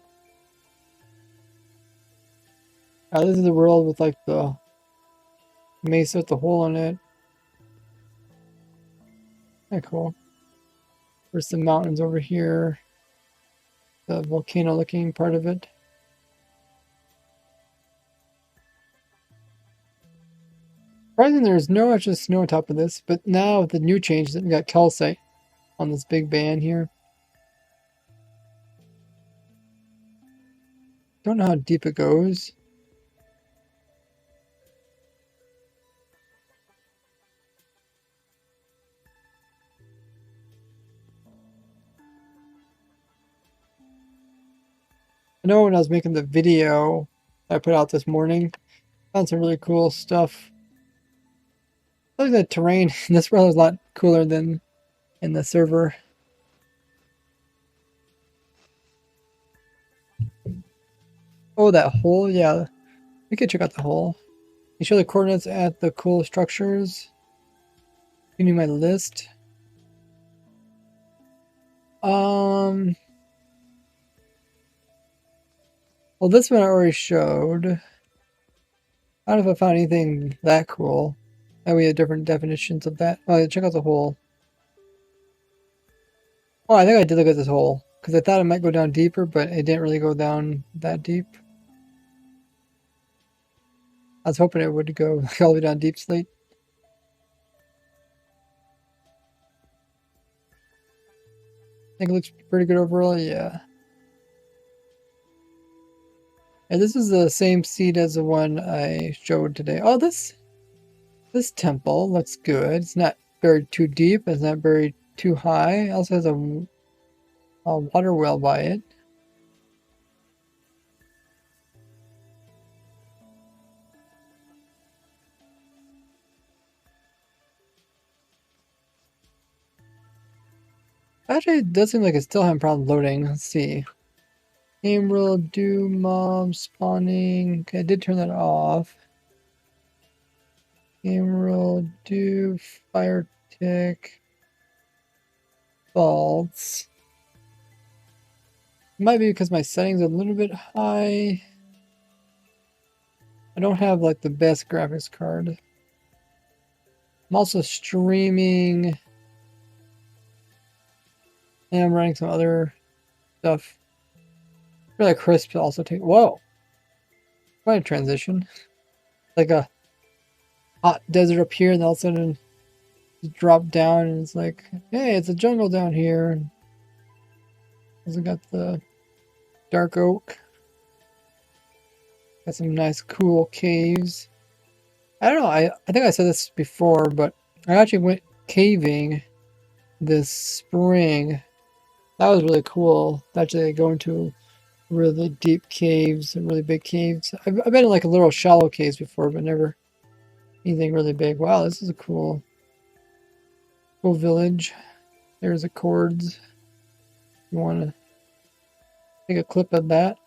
This is the world with like the mesa with the hole in it. Kinda cool. There's some mountains over here. The volcano looking part of it. Surprisingly, there's no actual snow on top of this, but now with the new change that we got calcite on this big band here. Don't know how deep it goes. I know when I was making the video I put out this morning, found some really cool stuff. Look at the terrain in this world is a lot cooler than in the server. Oh, that hole? Yeah, we could check out the hole. You show the coordinates at the cool structures. Give me my list. Well, this one I already showed. I don't know if I found anything that cool. That we had different definitions of that. Oh, yeah, check out the hole. Oh, I think I did look at this hole because I thought it might go down deeper, but it didn't really go down that deep. I was hoping it would go all the way down deep slate. I think it looks pretty good overall, yeah. And this is the same seed as the one I showed today. Oh, this temple looks good. It's not buried too deep. It's not buried too high. It also has a water well by it. Actually, it does seem like it's still having problems loading. Let's see. Emerald, do mob spawning. Okay, I did turn that off. Emerald, do fire tick. Faults. Might be because my settings are a little bit high. I don't have like the best graphics card. I'm also streaming. And I'm running some other stuff. Really crisp also take. Whoa! Quite a transition. Like a hot desert up here, and all of a sudden drop down, and it's like, hey, it's a jungle down here. And also got the dark oak. Got some nice cool caves. I don't know, I think I said this before, but I actually went caving this spring. That was really cool. Actually go into really deep caves and really big caves. I've been in like a little shallow caves before, but never anything really big. Wow, this is a cool village. There's the chords. You want to take a clip of that.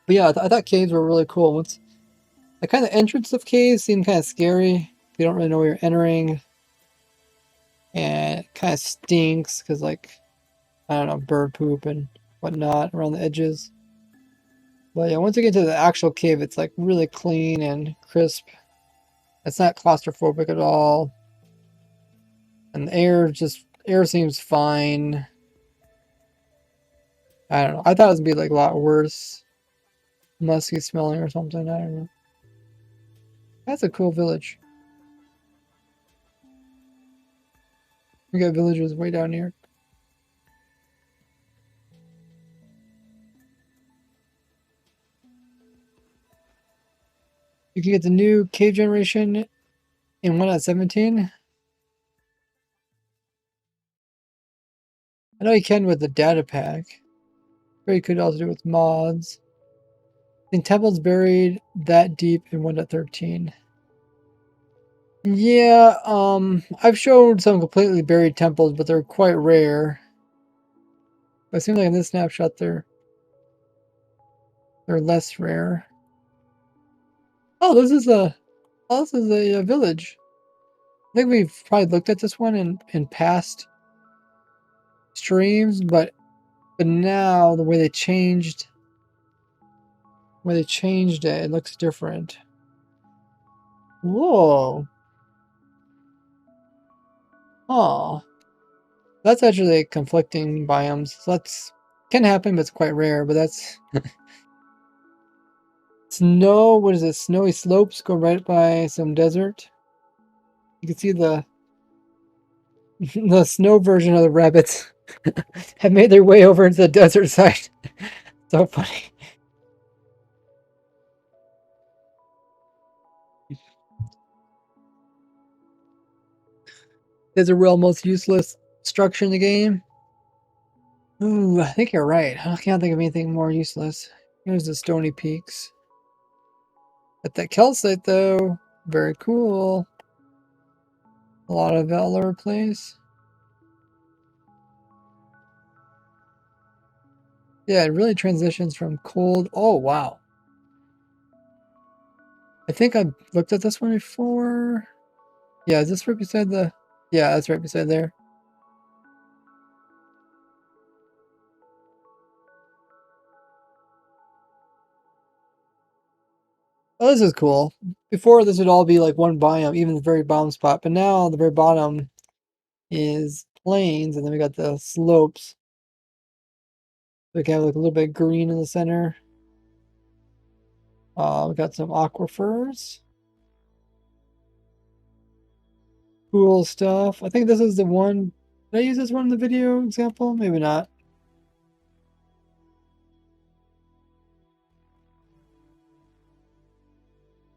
But yeah, I thought caves were really cool. Once the kind of entrance of caves seemed kind of scary. You don't really know where you're entering, and it kind of stinks because like I don't know, bird poop and whatnot around the edges. But yeah, once you get to the actual cave, it's like really clean and crisp. It's not claustrophobic at all. And the air seems fine. I don't know. I thought it would be like a lot worse. Musky smelling or something. I don't know. That's a cool village. We got villagers way down here. You can get the new cave generation in 1.17. I know you can with the data pack. Or you could also do it with mods. I think temples buried that deep in 1.13. Yeah, I've shown some completely buried temples, but they're quite rare. But it seems like in this snapshot they're less rare. Oh, this is a village. I think we've probably looked at this one in past streams, but now the way they changed it, it looks different. Whoa. Oh, that's actually conflicting biomes. So that's can happen, but it's quite rare. But that's snow. What is it? Snowy slopes go right by some desert. You can see the the snow version of the rabbits have made their way over into the desert side. So funny. There's a real most useless structure in the game. Ooh, I think you're right. I can't think of anything more useless. Here's the Stony Peaks. At that calcite though, very cool. A lot of Valor place. Yeah, it really transitions from cold. Oh, wow. I think I looked at this one before. Yeah, is this right beside the... Yeah, that's right beside there. Oh, this is cool. Before, this would all be like one biome, even the very bottom spot. But now, the very bottom is plains, and then we got the slopes. We can have like a little bit of green in the center. We got some aquifers. Cool stuff. I think this is the one. Did I use this one in the video example? Maybe not.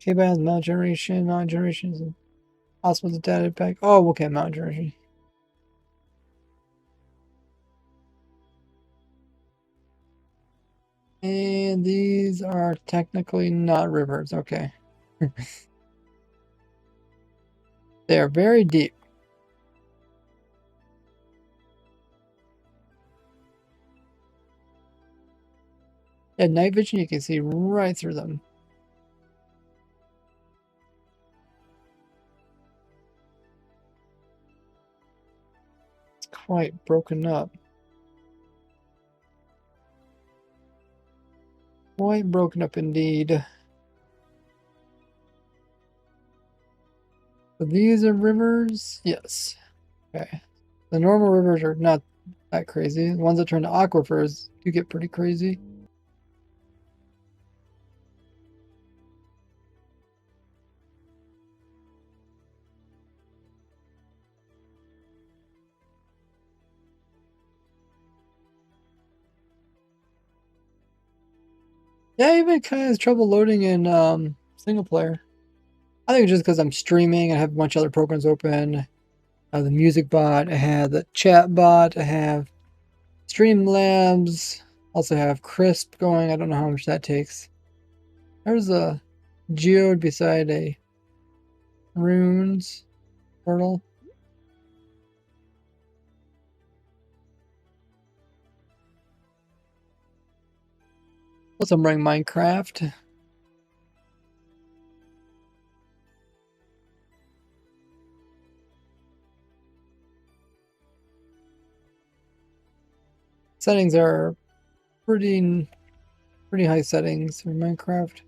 K-Bands, mount generation, mount generations, and possible data pack. Oh, okay, mount generation. And these are technically not rivers. Okay. They are very deep. At night vision, you can see right through them. It's quite broken up. Quite broken up indeed. So these are rivers? Yes. Okay. The normal rivers are not that crazy. The ones that turn to aquifers do get pretty crazy. Yeah, I even kind of has trouble loading in single player. I think it's just because I'm streaming. I have a bunch of other programs open. The music bot. I have the chat bot. I have Streamlabs. Also have Crisp going. I don't know how much that takes. There's a geode beside a runes portal. Plus I'm running Minecraft. Settings are pretty high settings for Minecraft.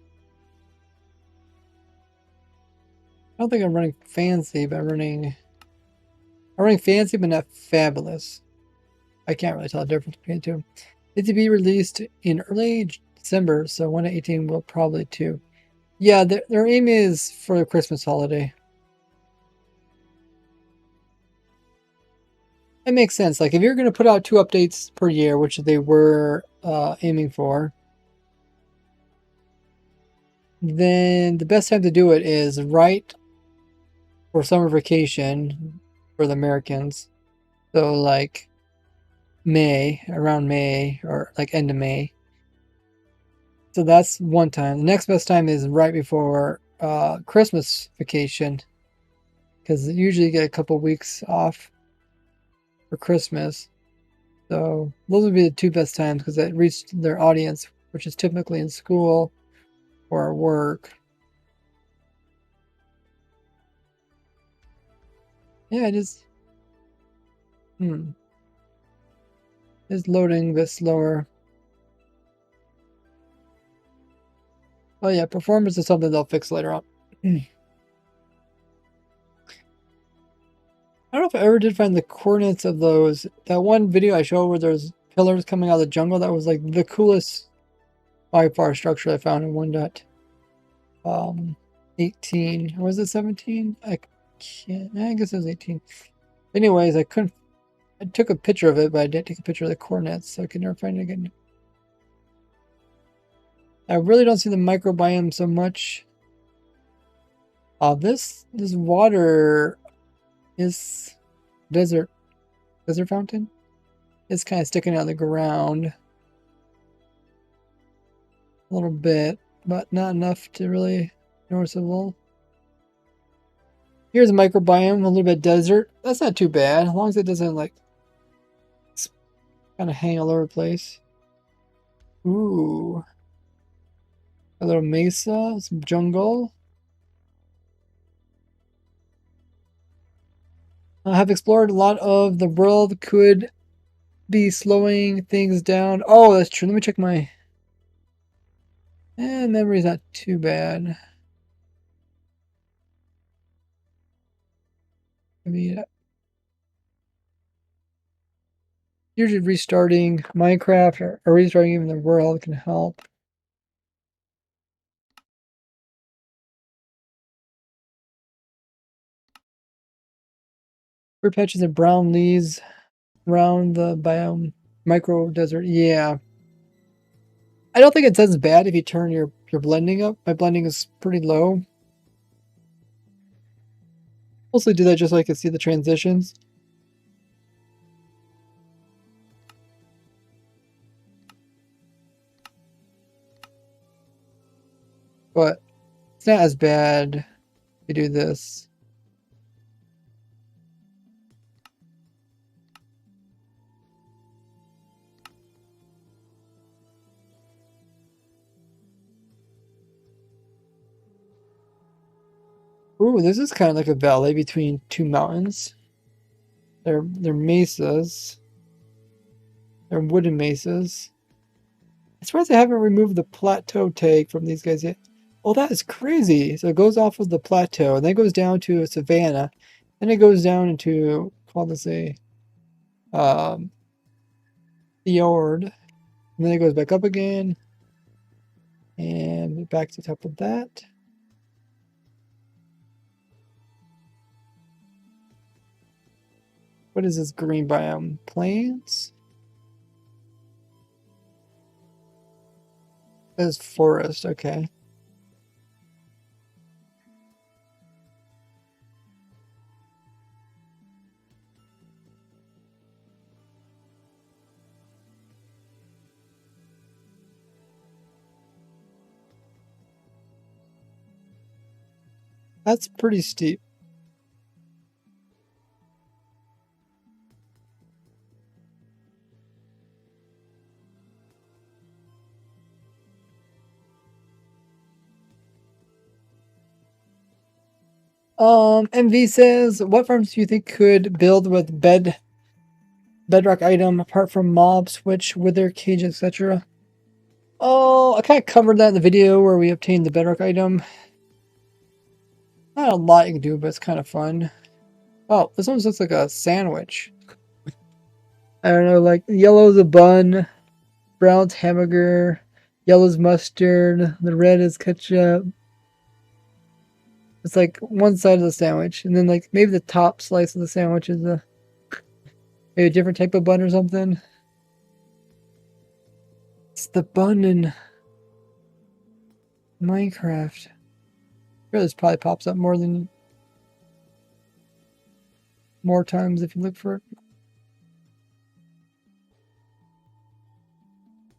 I don't think I'm running fancy, but I'm running fancy but not fabulous. I can't really tell the difference between the two. It's to be released in early December, so 1.18 will probably too. Yeah, their aim is for the Christmas holiday. It makes sense. Like if you're going to put out 2 updates per year, which they were aiming for, then the best time to do it is right for summer vacation for the Americans. So like May, around May, or like end of May. So that's one time. The next best time is right before Christmas vacation, because usually you get a couple weeks off for Christmas. So those would be the 2 best times because it reached their audience, which is typically in school or at work. Yeah, it is. Hmm. It's loading a bit slower. Oh yeah, performance is something they'll fix later on. I don't know if I ever did find the coordinates of those. That one video I showed where there's pillars coming out of the jungle, that was like the coolest by far structure I found in 1.18. Or was it 17? I can't. I guess it was 18. Anyways, I couldn't. I took a picture of it, but I didn't take a picture of the coordinates, so I could never find it again. I really don't see the microbiome so much. This water is desert fountain. It's kind of sticking out of the ground a little bit, but not enough to really noticeable. Here's a microbiome, a little bit desert. That's not too bad, as long as it doesn't like kind of hang all over the place. Ooh, a little mesa, some jungle. I have explored a lot of the world. Could be slowing things down. Oh, that's true. Let me check my memory's not too bad. I mean, usually restarting Minecraft or restarting even the world can help. Fruit patches and brown leaves around the biome micro desert. Yeah. I don't think it's as bad if you turn your blending up. My blending is pretty low. Mostly do that just so I can see the transitions. But it's not as bad if you do this. Ooh, this is kind of like a valley between two mountains. They're mesas. They're wooden mesas. I'm surprised they haven't removed the plateau tag from these guys yet. Oh, that is crazy. So it goes off of the plateau, and then it goes down to a savanna. Then it goes down into, call this a um, fjord. And then it goes back up again. And back to the top of that. What is this green biome? Plains? That is forest, okay. That's pretty steep. MV says, what farms do you think could build with bedrock item apart from mob, switch, wither, cage, etc.? Oh, I kind of covered that in the video where we obtained the bedrock item. Not a lot you can do, but it's kind of fun. Oh, this one looks like a sandwich. I don't know, like yellow's a bun, brown's hamburger, yellow's mustard, the red is ketchup. It's like one side of the sandwich, and then like maybe the top slice of the sandwich is maybe a different type of bun or something. It's the bun in Minecraft. Sure, this probably pops up more times if you look for it.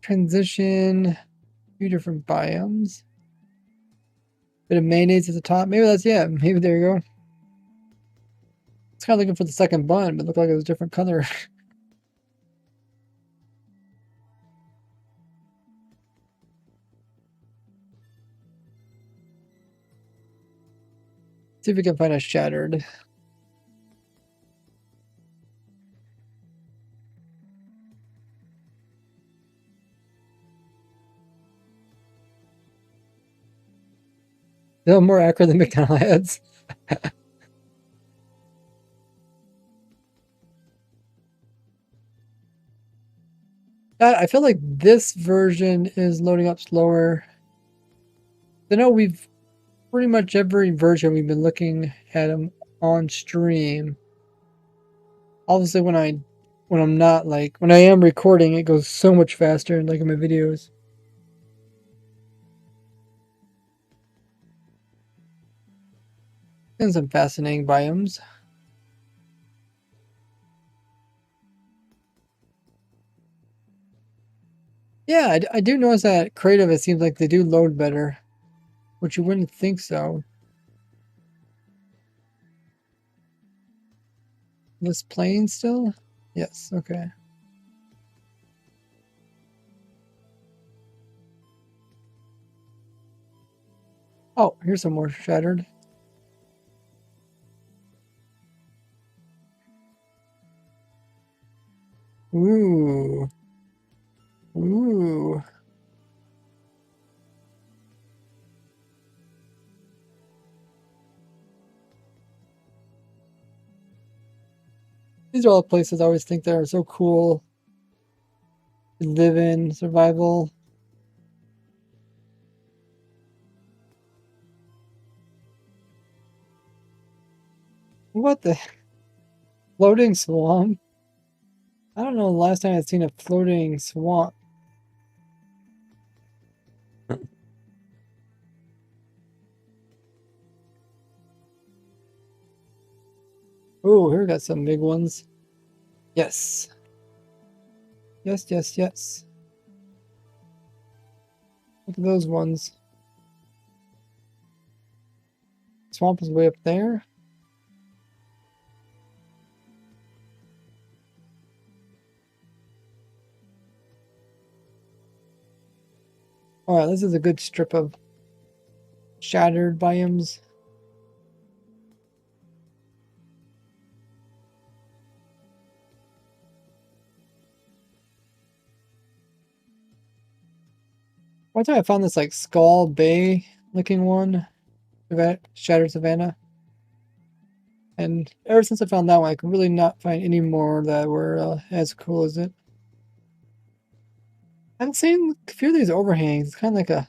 Transition, few different biomes. Bit of mayonnaise at the top. Maybe that's, yeah, maybe there you go. It's kind of looking for the second bun, but it looked like it was a different color. See if we can find a shattered. Still more accurate than McDonald's ads. I feel like this version is loading up slower. I know we've pretty much every version we've been looking at them on stream. Obviously, when I'm not like when I am recording, it goes so much faster, like in my videos. And some fascinating biomes. Yeah, I do notice that creative. It seems like they do load better, which you wouldn't think so. This plane still? Yes. Okay. Oh, here's some more shattered. Ooh. Ooh. These are all places I always think that are so cool to live in, survival. What the floating swamp? I don't know the last time I've seen a floating swamp. Oh, here we got some big ones. Yes. Yes, yes, yes. Look at those ones. Swamp is way up there. Alright, this is a good strip of shattered biomes. One time I found this like Skull Bay looking one. Shattered Savannah. And ever since I found that one, I could really not find any more that were as cool as it. I've seen a few of these overhangs. It's kind of like a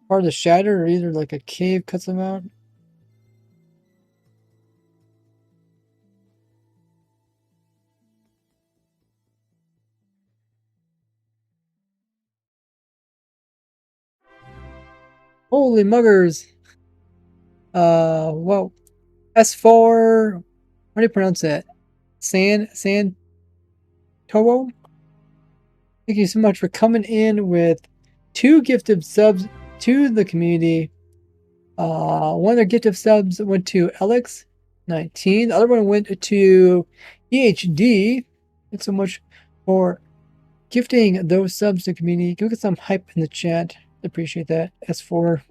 part of the shatter, or either like a cave cuts them out. Holy muggers! Well, S4. How do you pronounce that? San Towo? Thank you so much for coming in with 2 gifted subs to the community. One of their gifted subs went to Alex19. The other one went to EHD. Thanks so much for gifting those subs to the community. Go get some hype in the chat. Appreciate that. S4.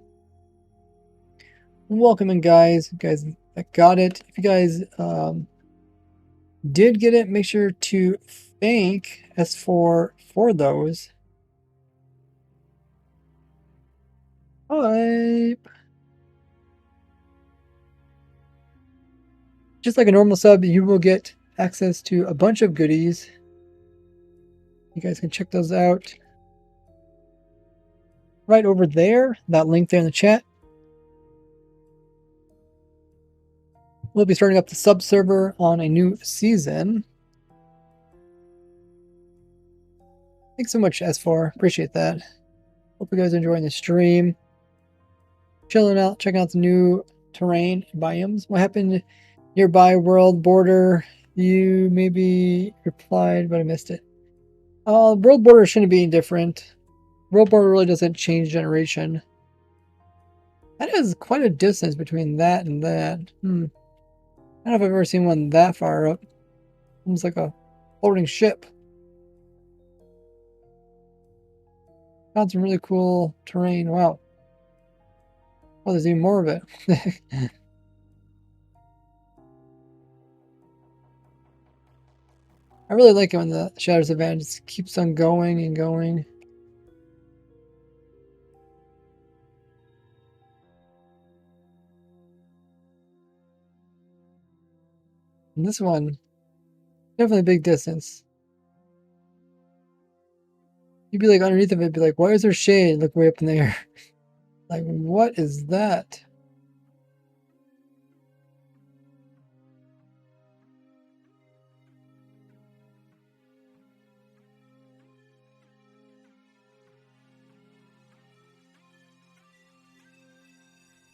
Welcome in, guys. You guys that got it. If you guys did get it, make sure to thank S4 for those. Hype. Just like a normal sub, you will get access to a bunch of goodies. You guys can check those out right over there. That link there in the chat. We'll be starting up the sub server on a new season. Thanks so much, S4. Appreciate that. Hope you guys are enjoying the stream. Chilling out, checking out the new terrain biomes. What happened nearby world border? You maybe replied, but I missed it. World border shouldn't be any different. World border really doesn't change generation. That is quite a distance between that and that. I don't know if I've ever seen one that far up. Almost like a floating ship. Found some really cool terrain. Wow. Oh, there's even more of it. I really like it when the Shadows Advantage just keeps on going and going. And this one, definitely a big distance. You'd be like underneath of it, be like, why is there shade? Look way up in the air. Like, what is that?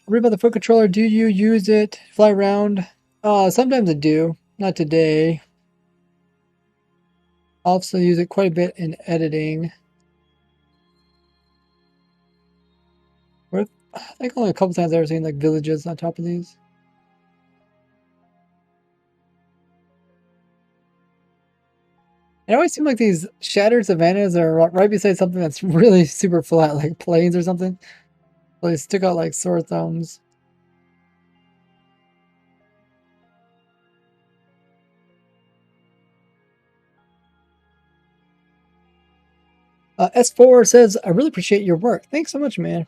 What about the foot controller? Do you use it? Fly around? Sometimes I do. Not today. I also use it quite a bit in editing. I think only a couple times I've ever seen like villages on top of these. It always seems like these shattered savannas are right beside something that's really super flat, like plains or something. So they stick out like sore thumbs. S4 says, I really appreciate your work. Thanks so much, man.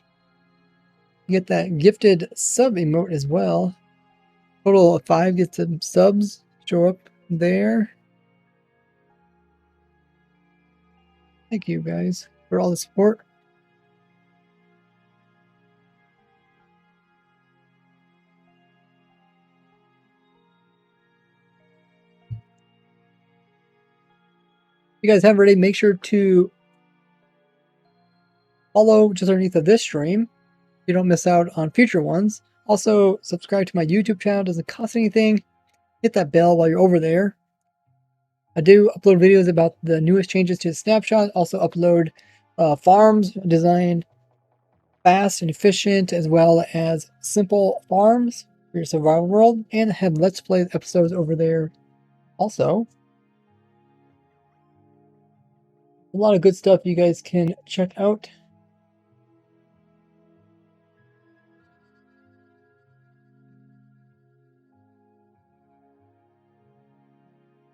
You get that gifted sub emote as well. Total of 5 gifted subs show up there. Thank you guys for all the support. If you guys haven't already, make sure to follow just underneath of this stream so you don't miss out on future ones. Also, subscribe to my YouTube channel. It doesn't cost anything. Hit that bell while you're over there. I do upload videos about the newest changes to Snapshot. Also upload farms designed fast and efficient, as well as simple farms for your survival world, and have Let's Play episodes over there also. A lot of good stuff you guys can check out.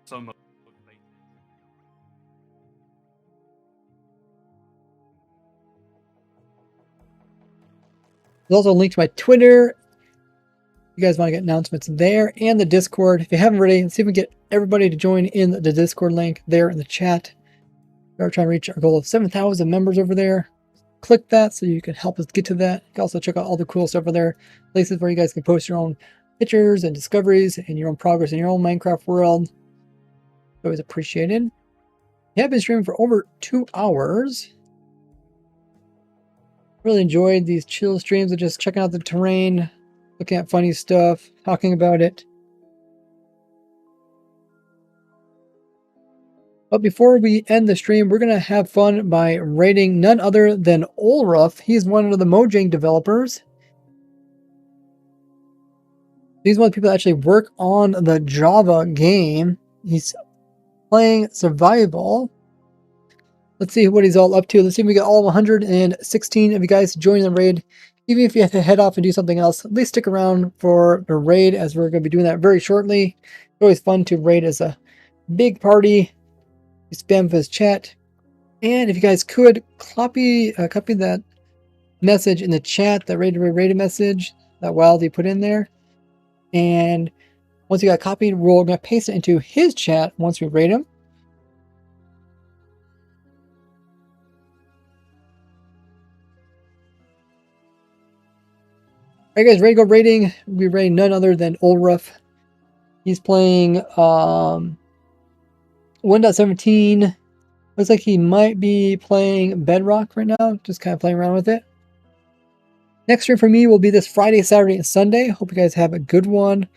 So motivated. There's also a link to my Twitter. You guys want to get announcements there, and the Discord. If you haven't already, let's see if we can get everybody to join in the Discord link there in the chat. We're trying to reach our goal of 7,000 members over there. Click that so you can help us get to that. You can also check out all the cool stuff over there. Places where you guys can post your own pictures and discoveries and your own progress in your own Minecraft world. Always appreciated. We have been streaming for over 2 hours. Really enjoyed these chill streams of just checking out the terrain, looking at funny stuff, talking about it. But before we end the stream, we're going to have fun by rating none other than Olruff. He's one of the Mojang developers. He's one of the people that actually work on the Java game. He's playing survival. Let's see what he's all up to. Let's see if we get all 116 of you guys join the raid. Even if you have to head off and do something else, at least stick around for the raid, as we're going to be doing that very shortly. It's always fun to raid as a big party. You spam his chat. And if you guys could copy that message in the chat, that rated message, that wild you put in there. And once you got copied, we're going to paste it into his chat once we rate him. Alright guys, ready to go rating? We rate none other than Olruff. He's playing 1.17. Looks like he might be playing Bedrock right now, just kind of playing around with it. Next stream for me will be this Friday, Saturday, and Sunday. Hope you guys have a good one.